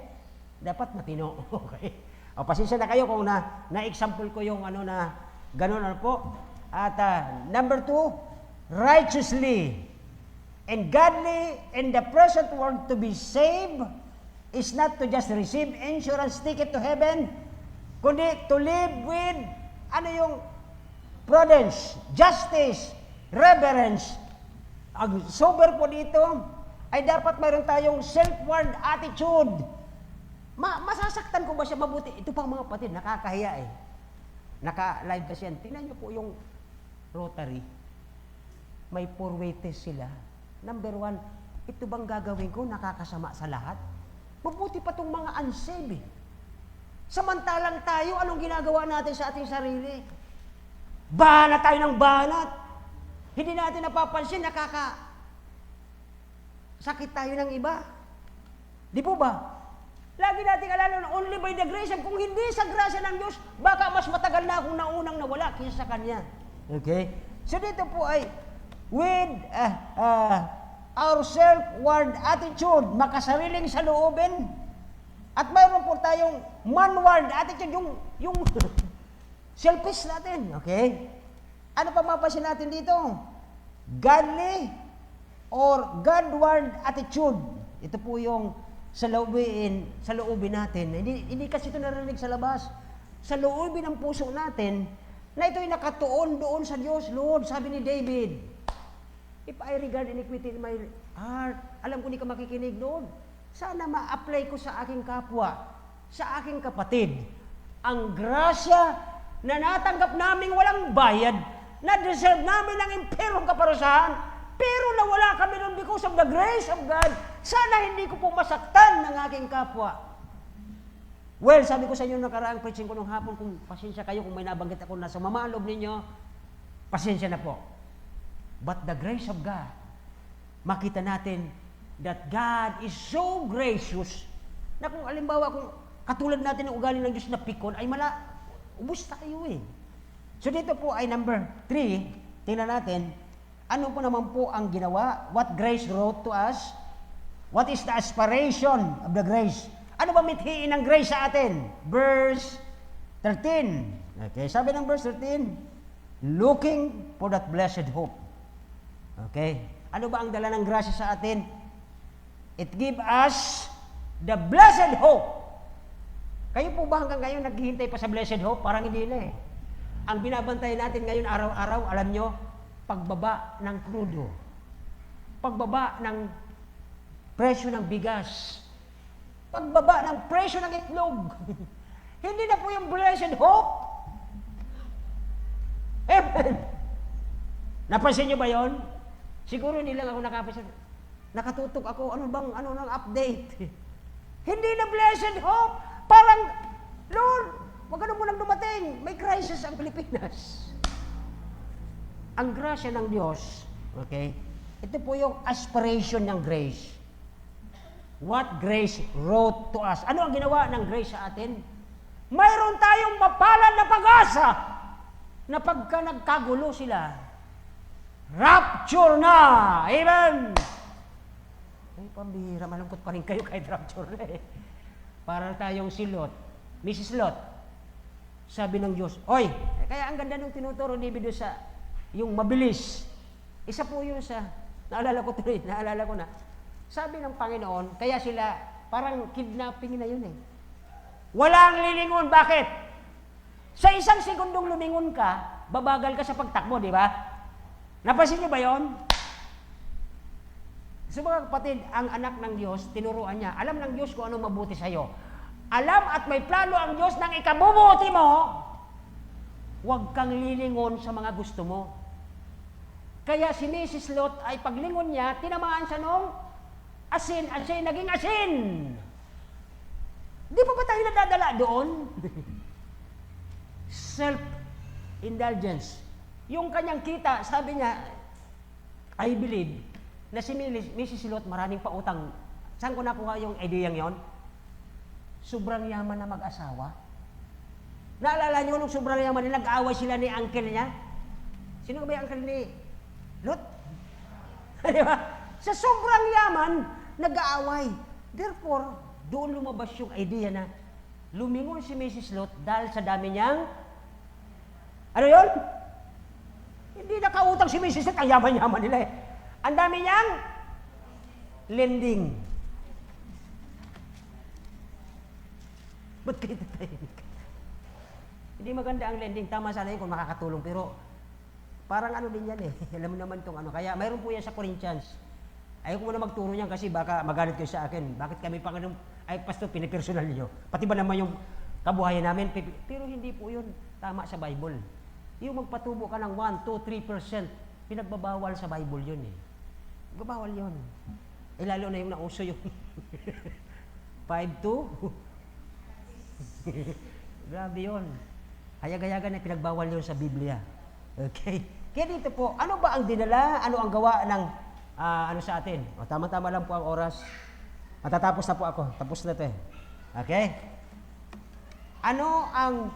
Dapat matino. Okay? O, pasensya na kayo kung na-example ko yung na gano'n po. At number 2, righteously and godly in the present world. To be saved is not to just receive insurance ticket to heaven, kundi to live with, yung prudence, justice, reverence. Ang sober po dito, ay dapat mayroon tayong self-worth attitude. Masasaktan ko ba siya mabuti? Ito pang mga kapatid, nakakahiya eh. Naka-live kasi yan. Tingnan niyo po yung Rotary. May 4-way test sila. Number 1, ito bang gagawin ko nakakasama sa lahat? Mabuti pa itong mga unsaved eh. Samantalang tayo, anong ginagawa natin sa ating sarili? Banat tayo ng banat. Hindi natin napapansin, sakit tayo ng iba. Di po ba? Lagi natin alala na only by the grace. Kung hindi sa grasya ng Diyos, baka mas matagal na akong naunang nawala kaysa sa Kanya. Okay? So dito po ay, with our self-worth attitude, makasariling sa loobin. At mayroon po tayong manward attitude, yung selfish natin. Okay? Ano pa mapasin natin dito? Godly or Godward attitude. Ito po yung sa loobin natin. Hindi kasi ito narinig sa labas. Sa loobin ng puso natin, na ito'y nakatuon doon sa Diyos. Lord, sabi ni David, if I regard iniquity in my heart, alam ko hindi ka makikinig, Lord. Sana ma-apply ko sa aking kapwa, sa aking kapatid, ang grasya na natanggap naming walang bayad Na-deserve namin ang impyerong kaparusahan. Pero nawala kami nun because of the grace of God. Sana hindi ko po masaktan ng aking kapwa. Well, sabi ko sa inyo nakaraang preaching ko nung hapon, kung pasensya kayo, kung may nabanggit ako na sa mamaloob ninyo, pasensya na po. But the grace of God, makita natin that God is so gracious na kung alimbawa, kung katulad natin ng ugali ng Diyos na pikon, ay ubus tayo eh. So dito po ay number 3, tingnan natin, ano po naman po ang ginawa? What grace wrote to us? What is the aspiration of the grace? Ano ba mithiin ng grace sa atin? Verse 13. Okay, sabi ng verse 13, looking for that blessed hope. Okay, ano ba ang dala ng grasya sa atin? It give us the blessed hope. Kayo po ba hanggang ngayon naghihintay pa sa blessed hope? Parang hindi na eh. Ang binabantay natin ngayon araw-araw, alam nyo, pagbaba ng krudo, pagbaba ng presyo ng bigas, pagbaba ng presyo ng itlog. Hindi na po yung blessed hope. Amen. Napansin nyo ba yon? Siguro hindi lang ako nakapansin. Nakatutok ako, ano nang update? Hindi na blessed hope. Parang, Lord, wag mo nang dumating. May crisis ang Pilipinas. Ang grasya ng Diyos, okay, ito po yung aspiration ng grace. What grace wrote to us? Ano ang ginawa ng grace sa atin? Mayroon tayong mapalad na pag-asa na pagka nagkagulo sila, rapture na! Amen! Ay, pambihira, malungkot pa rin kayo kahit rapture na eh. Para tayong si Lot, Mrs. Lot, sabi ng Diyos, oy, kaya ang ganda nung tinuturo ni Bido sa yung mabilis. Isa po yun sa, naalala ko na, sabi ng Panginoon, kaya sila, parang kidnapping na yun eh. Walang lilingon, bakit? Sa isang segundong lumingon ka, babagal ka sa pagtakbo, di ba? Napansin niyo ba yun? So mga kapatid, ang anak ng Diyos, tinuruan niya, alam ng Diyos kung anong mabuti sa'yo. Alam at may plano ang Diyos ng ikabubuti mo, huwag kang lilingon sa mga gusto mo. Kaya si Mrs. Lot ay paglingon niya, tinamaan siya nung asin, naging asin. Di pa ba tayo nadadala doon? Self-indulgence. Yung kanyang kita, sabi niya, I believe, na si Mrs. Lot maraming pautang. Saan ko nakuha yung ideyang yon? Sobrang yaman na mag-asawa. Naalala niyo nung sobrang yaman na nag-aaway sila ni uncle niya? Sino ba yung uncle ni Lot? Di ba? Sa sobrang yaman, nag-aaway. Therefore, doon lumabas yung idea na lumingon si Mrs. Lot dahil sa dami niyang ano yun? Hindi nakautang si Mrs. Lot, ang yaman-yaman nila eh. Ang dami niyang lending. Ba't kayo tatahimik? Hindi maganda ang lending. Tama sana yun kung makakatulong. Pero parang ano din yan eh. Alam mo naman itong ano. Kaya mayroon po yan sa Corinthians. Ayaw ko muna magturo niyan kasi baka magalit kayo sa akin. Bakit kami pang anong, ay pastor, pinipersonal niyo. Pati ba naman yung kabuhayan namin? Pero hindi po yun tama sa Bible. Yung magpatubo ka ng 1, 2, 3%, pinagbabawal sa Bible yun eh. Bawal yun. Eh lalo na yung nauso yung 5 to grabe yun. Hayag-hayagan na pinagbawal yun sa Biblia. Okay? Kaya dito po, ano ba ang dinala? Ano ang gawa ng ano sa atin? O, tama-tama lang po ang oras. Matatapos na po ako. Tapos na ito eh. Okay? Ano ang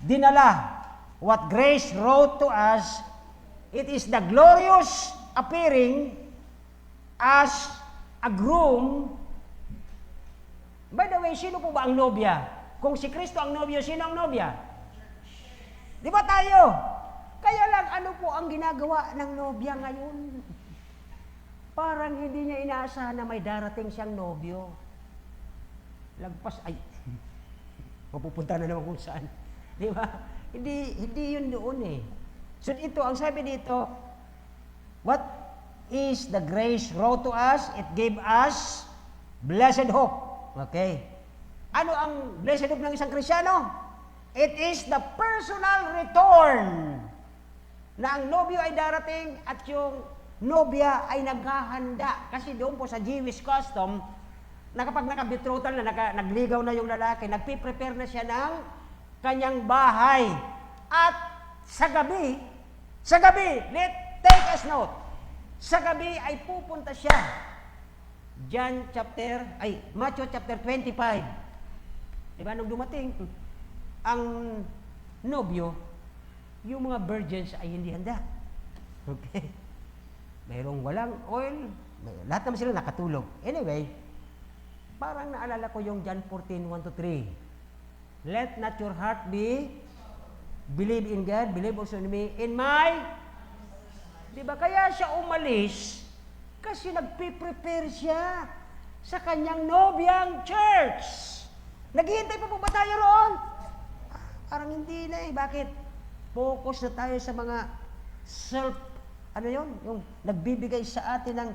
dinala? What grace wrote to us, it is the glorious appearing as a groom. By the way, sino po ba ang nobya? Kung si Kristo ang nobyo, sino ang nobya? Di ba tayo? Kaya lang, ano po ang ginagawa ng nobya ngayon? Parang hindi niya inaasahan na may darating siyang nobyo. Lagpas, ay, mapupunta na naman kung saan. Di ba? Hindi yun doon eh. So ito, ang sabi dito, what is the grace wrote to us? It gave us blessed hope. Okay. Ano ang blessed hope ng isang Kristyano? It is the personal return na ang nobyo ay darating at yung nobya ay naghahanda. Kasi doon po sa Jewish custom, na kapag nakabetrothal na, nagligaw na yung lalaki, nagpiprepare na siya ng kanyang bahay. At sa gabi, take us note, sa gabi ay pupunta siya. Matthew chapter 25. Diba, nung dumating, ang nobyo, yung mga virgins ay hindi handa. Okay? Mayroong walang oil, lahat naman sila nakatulog. Anyway, parang naalala ko yung John 14:1-3. Let not your heart believe in God, believe also in me, in my, diba, kaya siya umalis, kasi nagpe-prepare siya sa kanyang nobyang church. Naghihintay pa po ba tayo roon? Parang hindi na eh. Bakit? Focus na tayo sa mga yung nagbibigay sa atin ng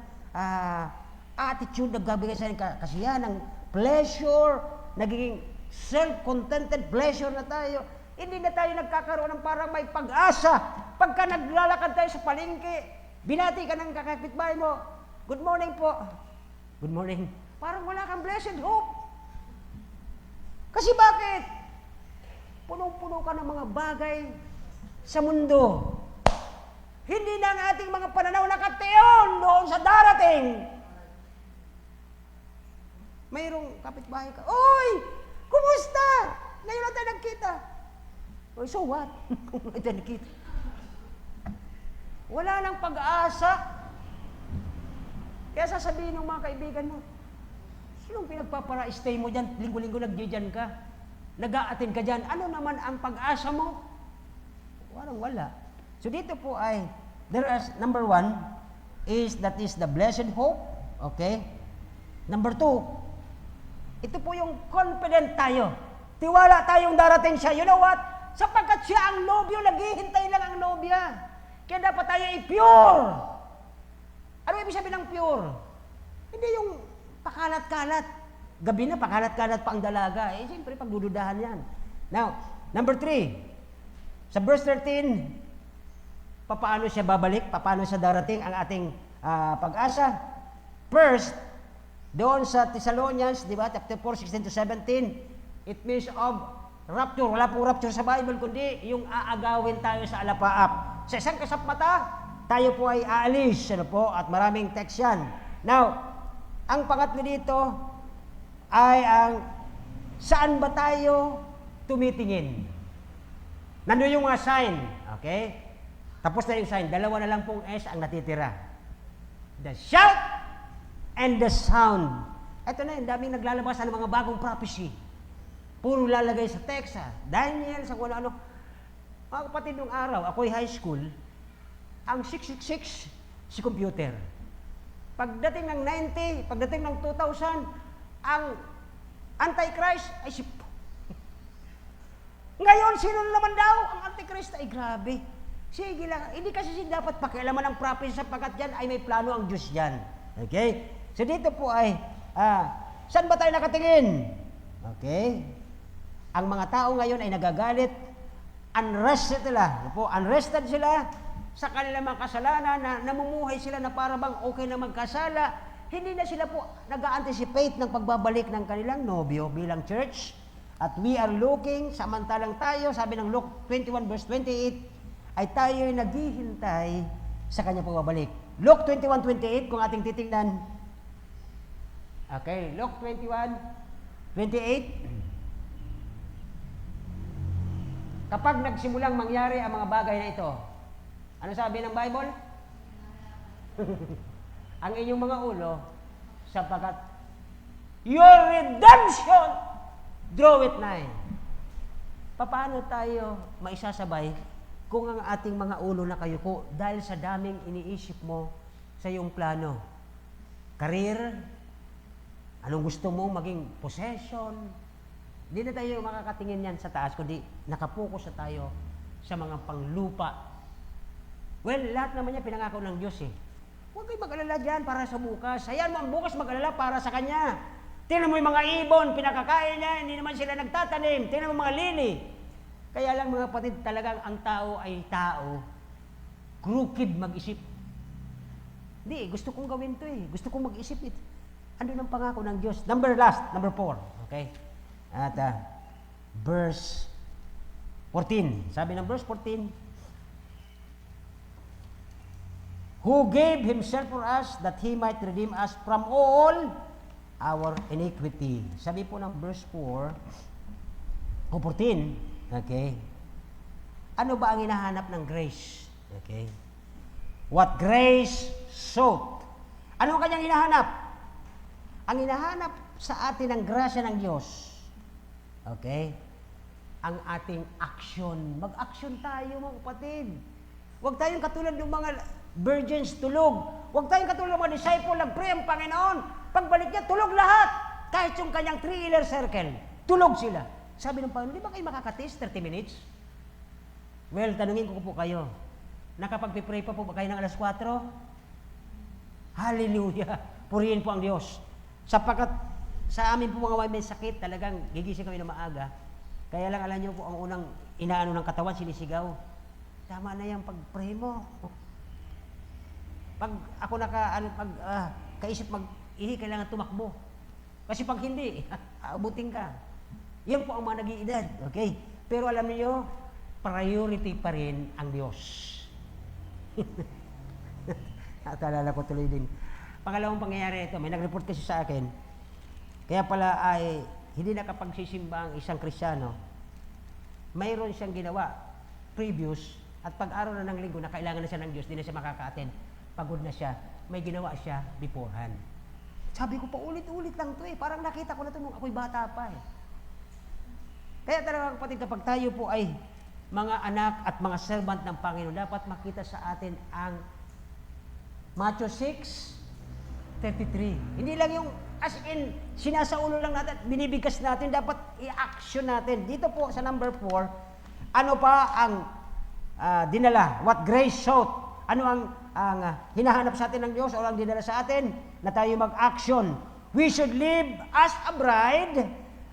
attitude, nagbibigay sa atin kasiyahan, ng pleasure, nagiging self-contented pleasure na tayo. Hindi na tayo nagkakaroon ng parang may pag-asa. Pagka naglalakad tayo sa palengke, binati ka ng kakapitbahay mo, good morning po. Good morning. Parang wala kang blessed hope. Kasi bakit? Punong-puno ka ng mga bagay sa mundo. Hindi na ang ating mga pananaw nakatiyon doon sa darating. Mayroong kapitbahay ka, oy, kumusta? Ngayon na tayo nagkita. Oy, so what? Kung tayo nagkita. Wala nang pag-asa. Kaya sasabihin ng mga kaibigan mo, sinong pinagpapara-stay mo dyan? Linggo-linggo nagdiyan ka. Nag-a-attend ka dyan. Ano naman ang pag-asa mo? Wala. So dito po ay, number 1, that is the blessed hope. Okay? Number 2, ito po yung confident tayo. Tiwala tayong darating siya. You know what? Sapagkat siya ang nobyo, naghihintay lang ang nobya. Kaya dapat tayo i-pure. Ano ibig sabihin ng pure? Hindi yung pakalat-kalat. Gabi na, pakalat-kalat pa ang dalaga. Eh, siyempre, pagdududahan yan. Now, number 3. Sa verse 13, paano siya babalik? Paano siya darating ang ating pag-asa? First, doon sa Thessalonians, di ba, chapter 4, 16-17, it means of rapture. Wala po rapture sa Bible, kundi yung aagawin tayo sa alapaap. Sa isang kasapmata, tayo po ay aalis, at maraming text yan. Now, ang pangatlo dito ay ang saan ba tayo tumitingin? Nandun yung mga sign, okay? Tapos na yung sign, dalawa na lang pong S ang natitira. The shout and the sound. Ito na yun, daming naglalabas ng mga bagong prophecy. Puro lalagay sa text, Daniel, sa kung ano. Mga kapatid, nung araw, ako'y high school, ang 666, si computer. Pagdating ng 90, pagdating ng 2000, ang Antichrist ay si... Ngayon, sino naman daw ang Antichrist? Ay, grabe. Sige lang. Hindi kasi dapat pakialaman ng prophecy sapagkat yan ay may plano ang Diyos yan. Okay? So dito po ay, saan ba tayo nakatingin? Okay? Ang mga tao ngayon ay nagagalit, unrested sila sa kanilang mga kasalanan, na namumuhay sila na para bang okay na magkasala. Hindi na sila po nag-a-anticipate ng pagbabalik ng kanilang nobyo bilang church. At we are looking, samantalang tayo, sabi ng Luke 21 verse 28, ay tayo naghihintay sa kanyang pagbabalik. Luke 21:28, kung ating titingnan. Okay, Luke 21:28. Kapag nagsimulang mangyari ang mga bagay na ito, ano sabi ng Bible? Ang inyong mga ulo, sapagkat your redemption draweth nigh. Paano tayo maisasabay kung ang ating mga ulo na kayo ko dahil sa daming iniisip mo sa iyong plano? Career, anong gusto mo maging possession? Hindi na tayo makakatingin yan sa taas, kundi nakapokus na tayo sa mga panglupa. Well, lahat naman niya pinangako ng Diyos eh. Huwag kayo mag-alala dyan para sa bukas. Hayaan mo ang bukas mag-alala para sa Kanya. Tingnan mo yung mga ibon, pinakakain niya, hindi naman sila nagtatanim. Tingnan mo mga lili. Kaya lang mga kapatid, talagang ang tao ay tao. crooked mag-isip. Hindi, gusto kong gawin to eh. Gusto kong mag-isip it. Ano ng pangako ng Diyos? Number 4. Okay? At verse 14. Sabi ng verse 14, who gave himself for us that he might redeem us from all our iniquity. Sabi po ng verse 4 o 14, okay? Ano ba ang hinahanap ng grace? Okay? What grace sought. Ano ang kanyang hinahanap? Ang hinahanap sa atin ng grasya ng Diyos. Okay? Ang ating action. Mag-action tayo, mga kapatid. Huwag tayong katulad ng mga virgins tulog. Huwag tayong katulad ng mga disciple, nag-pray ang Panginoon. Pagbalik niya, tulog lahat. Kahit yung kanyang 3-inner circle, tulog sila. Sabi ng Panginoon, di ba kayo makakatis 30 minutes? Well, tanungin ko po kayo, nakapag-pray pa po ba kayo ng alas 4? Hallelujah! Purihin po ang Diyos. Sapagkat sa amin po mga may sakit, talagang gigising kami ng maaga. Kaya lang alam niyo po, ang unang inaano ng katawan, sinisigaw. Tama na yan, pag-pray mo. Pag ako kaisip mag-ihi, kailangan tumakbo. Kasi pag hindi, aabutin ka. Yan po ang mga nag-iedad. Okay? Pero alam niyo, priority pa rin ang Diyos. At alala ko tuloy din. Pangalawang pangyayari ito, may nag-report kasi sa akin. Kaya pala ay hindi nakapagsisimba ang isang Kristiyano. Mayroon siyang ginawa previous at pag-araw na ng linggo na kailangan na siya ng Diyos, di na siya makaka-attend. Pagod na siya, may ginawa siya beforehand. Sabi ko pa ulit-ulit lang to eh. Parang nakita ko na to nung ako'y bata pa eh. Kaya talaga kapatid, kapag tayo po ay mga anak at mga servant ng Panginoon, dapat makita sa atin ang Matthew 6:33. Hindi lang yung as in, sinasaulo lang natin, binibigkas natin, dapat i-action natin. Dito po sa number 4, ano pa ang dinala? What grace sought? Ano ang hinahanap sa atin ng Diyos o ang dinala sa atin? Na tayo mag-action. We should live as a bride,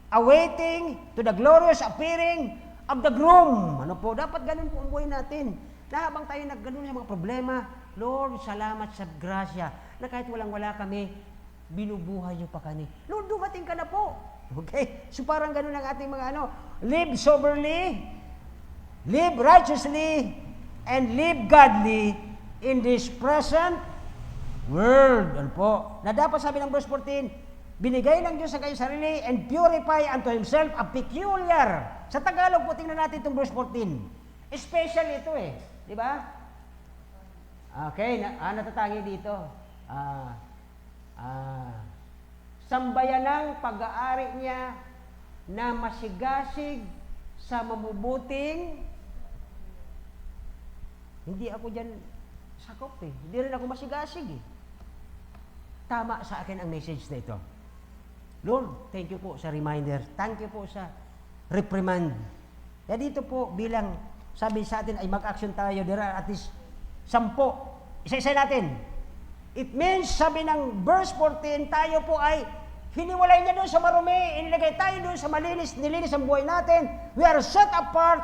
awaiting to the glorious appearing of the groom. Ano po? Dapat ganun po ang buhay natin. Na habang tayo nagganun sa mga problema, Lord, salamat sa grasya na kahit walang-wala kami, binubuhay niyo pa kami. Lord, dumating ka na po. Okay? So parang ganun ang ating mga live soberly, live righteously, and live godly in this present world. Ano po? Na dapat sabi ng verse 14, binigay ng Diyos sa kanyang sarili and purify unto Himself a peculiar. Sa Tagalog po, tingnan natin itong verse 14. Special ito eh. Di ba? Okay, natatangi dito. Sambayanang pag-aari niya na masigasig sa mabubuting. Hindi ako dyan sakop eh. Hindi rin ako masigasig eh. Tama sa akin ang message na ito. Lord, thank you po sa reminder. Thank you po sa reprimand. Kaya dito po bilang sabi sa atin ay mag-action tayo. There are at least 10. Isa-isa natin. It means, sabi ng verse 14, tayo po ay hiniwalay niya doon sa marumi, inilagay tayo doon sa malinis, nilinis ang buhay natin. We are set apart,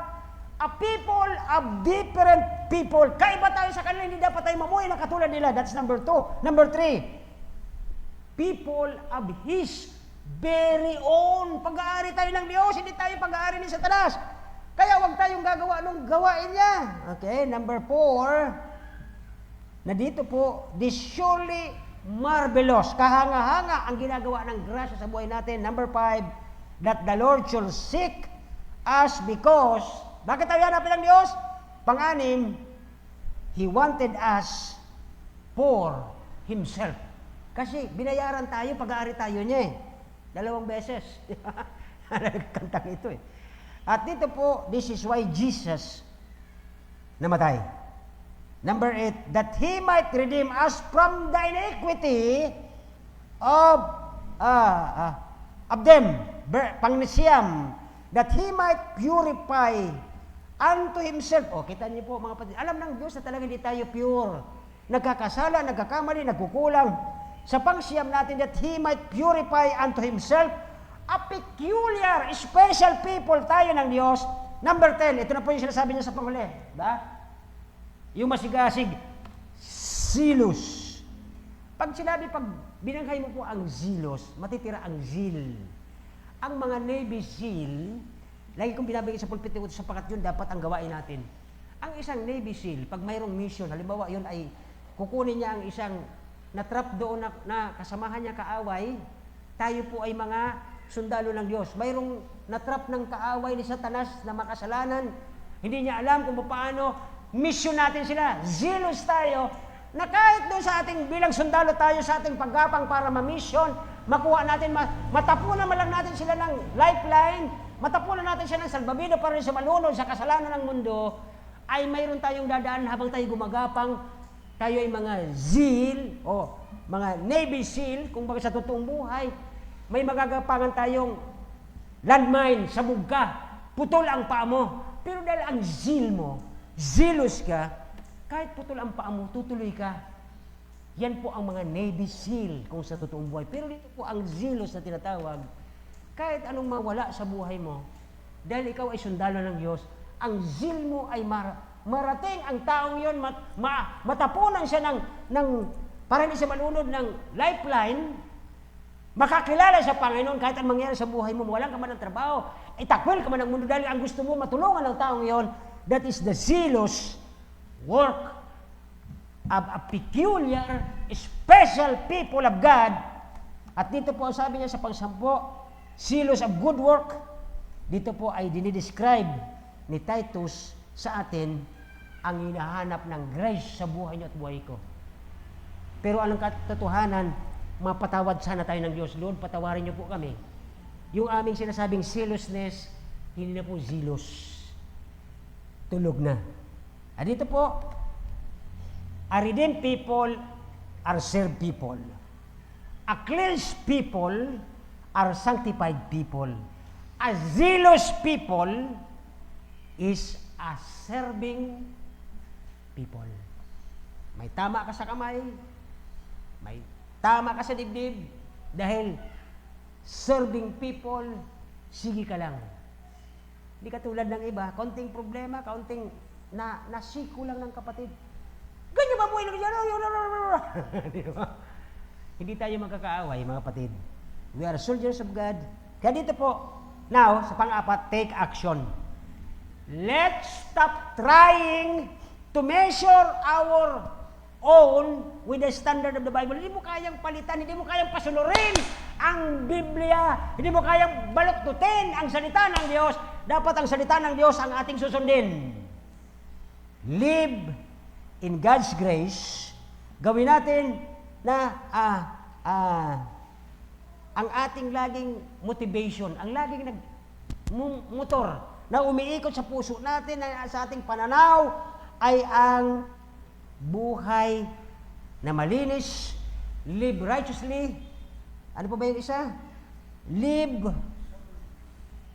a people of different people. Kaiba tayo sa kanila, hindi dapat tayo mamuhay na katulad nila. That's number 2. Number 3, people of His very own. Pag-aari tayo ng Diyos, hindi tayo pag-aari ni Satanas. Kaya huwag tayong gagawa nung gawain niya. Okay, number 4, na dito po, this surely marvelous, kahanga-hanga ang ginagawa ng grasya sa buhay natin. Number 5, that the Lord should seek us because, bakit tayo hanapin ng Diyos? Pang-6, He wanted us for Himself. Kasi binayaran tayo, pag-aari tayo niya eh. 2 beses. Kantang ito eh. At dito po, this is why Jesus namatay. Number 8, that He might redeem us from the iniquity of them, Pangnisiyam, that He might purify unto Himself. O, kita niyo po mga kapatid, alam ng Diyos na talaga hindi tayo pure. Nagkakasala, nagkakamali, nagkukulang. Sa pangsiyam natin that He might purify unto Himself a peculiar, special people tayo ng Diyos. Number 10, ito na po yung sinasabi niya sa panghuli. Diba? Yung masigasig, zealous. Pag binanghay mo po ang zealous, matitira ang zeal. Ang mga Navy SEAL, lagi kong binabigay sa pulpit ko sapagat yun dapat ang gawain natin. Ang isang Navy SEAL, pag mayroong mission, halimbawa yun ay kukunin niya ang isang na-trap doon na kasamahan niya kaaway, tayo po ay mga sundalo ng Diyos. Mayroong na-trap ng kaaway ni Satanas na makasalanan, hindi niya alam kung paano, mission natin sila. Zealous tayo na kahit doon sa ating bilang sundalo tayo sa ating paggapang para ma-mission, makuha natin, matapunan man lang natin sila ng lifeline, matapunan natin sila ng salbabido para sa malunod sa kasalanan ng mundo, ay mayroon tayong dadaan habang tayo gumagapang, tayo ay mga zeal o mga Navy SEAL, kung baga sa totoong buhay, may magagapangan tayong landmine, sabog ka, putol ang paa mo. Pero dahil ang zeal mo, zealous ka, kahit putol ang paa mo, tutuloy ka. Yan po ang mga Navy SEAL kung sa totoong buhay. Pero dito po ang zealous na tinatawag, kahit anong mawala sa buhay mo, dahil ikaw ay sundalo ng Diyos, ang zeal mo ay marating ang taong yon, matapunan siya ng para hindi siya malunod ng lifeline, makakilala sa Panginoon kahit ang mangyari sa buhay mo, walang ka man ng trabaho, itakwil ka man ng mundo dahil ang gusto mo matulungan ng taong yon. That is the zealous work of a peculiar, special people of God. At dito po sabi niya sa pangsampo, zealous of good work. Dito po ay dinidescribe ni Titus sa atin ang hinahanap ng grace sa buhay niyo at buhay ko. Pero anong katotohanan, mapatawad sana tayo ng Diyos. Lord, patawarin niyo po kami. Yung aming sinasabing zealousness, hindi na po zealous. Tulog na. At dito po, a redeemed people are served people. A cleansed people are sanctified people. A zealous people is a serving people. May tama ka sa kamay, may tama ka sa dibdib, dahil serving people, sige ka lang. Hindi ka tulad ng iba, kaunting problema, kaunting nasiko lang ng kapatid. Ganyan ba buhay lang dyan? Hindi tayo magkakaaway, mga kapatid. We are soldiers of God. Kaya dito po, now, sa pang-apat, take action. Let's stop trying to measure our own with the standard of the Bible. Hindi mo kayang palitan, hindi mo kayang pasunurin ang Biblia, hindi mo kayang baluktutin ang salita ng Diyos. Dapat ang salita ng Diyos ang ating susundin. Live in God's grace. Gawin natin na ang ating laging motivation, ang laging motor na umiikot sa puso natin, na sa ating pananaw, ay ang buhay na malinis, live righteously. Ano pa ba yung isa? Live.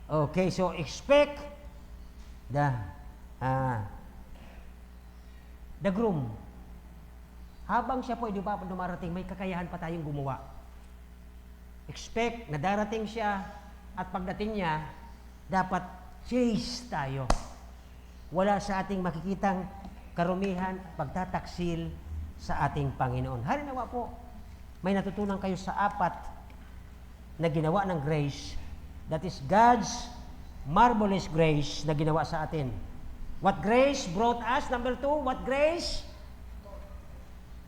Okay, so expect the groom. Habang siya po ay dumarating, may kakayahan pa tayong gumawa. Expect na darating siya, at pagdating niya, dapat chase tayo. Wala sa ating makikitang karumihan, pagtataksil sa ating Panginoon. Harinawa po, may natutunan kayo sa apat na ginawa ng grace. That is God's marvelous grace na ginawa sa atin. What grace brought us? Number 2, what grace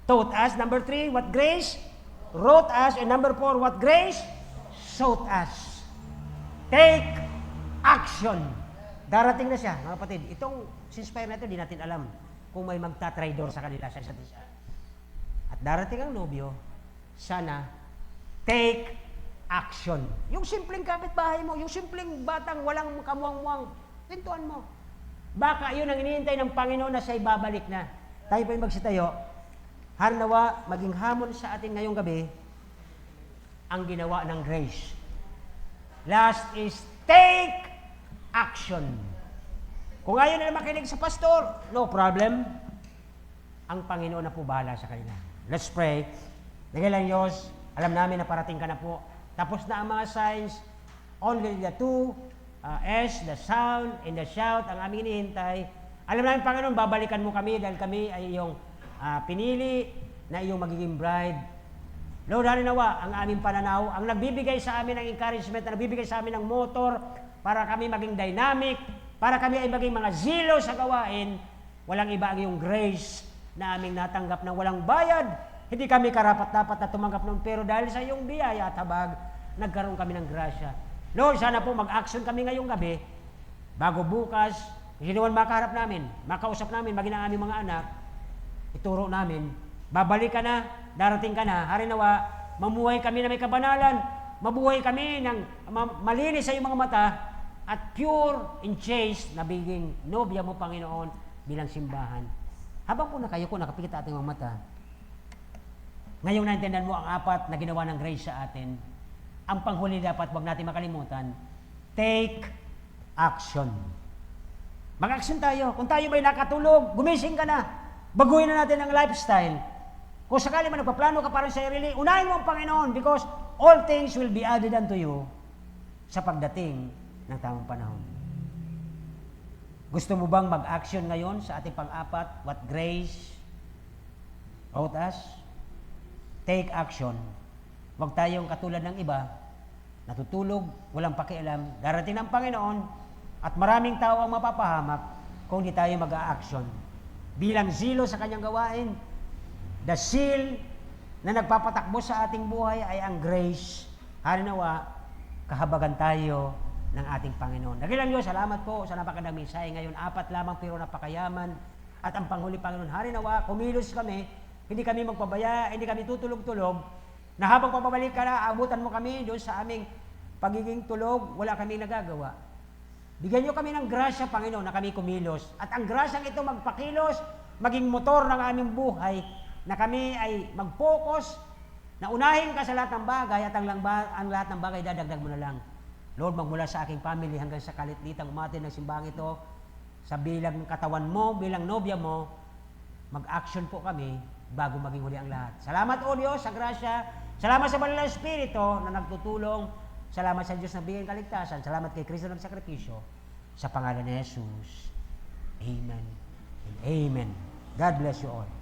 taught us? Number 3, what grace wrote us? And number 4, what grace showed us? Take action. Darating na siya, mga kapatid. Itong sinspire na ito, di natin alam kung may magta-traitor sa kanila sa isa't isa. At darating ang nobyo, sana take action. Yung simpleng kapitbahay mo, yung simpleng batang walang kamuang-muang, pintuan mo. Baka yun ang iniintay ng Panginoon na siya'y babalik na. Tayo pa yung magsitayo. Harnawa, maging hamon sa atin ngayong gabi ang ginawa ng grace. Last is take action. Kung ayaw na makinig sa pastor, no problem. Ang Panginoon na po bahala sa kanila. Let's pray. Dakilang Diyos, alam namin na parating ka na po. Tapos na ang mga signs, only the two S, the sound and the shout ang aming hinihintay. Alam namin, Panginoon, babalikan mo kami dahil kami ay iyong pinili na iyong magiging bride. Lord, halinawa ang aming pananaw, ang nagbibigay sa amin ng encouragement, ang nagbibigay sa amin ng motor para kami maging dynamic, para kami ay maging mga zelo sa gawain, walang iba ang iyong grace na aming natanggap ng walang bayad. Hindi kami karapat-dapat na tumanggap ng pero dahil sa iyong biyaya at habag, nagkaroon kami ng grasya. Lord, sana po mag-action kami ngayong gabi, bago bukas, hindi naman makaharap namin, makausap namin, maging ang aming mga anak, ituro namin, babalik ka na, darating ka na, harinawa, mamuhay kami na may kabanalan, mabuhay kami ng malinis sa iyong mga mata, at pure and chaste na biging nobya mo, Panginoon, bilang simbahan. Habang po na kayo ko, nakapikit ating mga mata, ngayong naintindihan mo ang apat na ginawa ng grace sa atin, ang panghuli dapat, wag natin makalimutan, take action. Mag-action tayo. Kung tayo ba'y nakatulog, gumising ka na. Baguhin na natin ang lifestyle. Kung sakali man nagpaplano ka para sa sarili, unahin mo ang Panginoon because all things will be added unto you sa pagdating ng tamang panahon. Gusto mo bang mag-action ngayon sa ating pang-apat? What grace wrote us? Take action. Huwag tayong katulad ng iba, natutulog, walang pakialam, darating ng Panginoon, at maraming tao ang mapapahamak kung di tayo mag-a-action. Bilang zelo sa kanyang gawain, the seal na nagpapatakbo sa ating buhay ay ang grace. Halinawa, kahabagan tayo ng ating Panginoon. Dakilang Diyos, salamat po sa napakagandang mensahe ngayon. 4 lamang pero napakayaman. At ang panghuli, Panginoon, halinawa, kumilos kami, hindi kami magpabaya, hindi kami tutulog-tulog, na habang papabalik ka na, abutan mo kami doon sa aming pagiging tulog, wala kami nagagawa. Bigyan niyo kami ng grasya, Panginoon, na kami kumilos. At ang grasyang ito magpakilos, maging motor ng aming buhay, na kami ay mag-focus, na unahin ka sa lahat ng bagay, at ang lahat ng bagay dadagdag mo na lang. Lord, magmula sa aking family hanggang sa kalititang umatin ng simbang ito, sa bilang katawan mo, bilang nobya mo, mag-action po kami bago maging huli ang lahat. Salamat, O Diyos, sa grasya. Salamat sa banal na Espiritu na nagtutulong. Salamat sa Diyos na bigyan kaligtasan. Salamat kay Kristo ng sakripisyo. Sa pangalan ni Jesus. Amen and amen. God bless you all.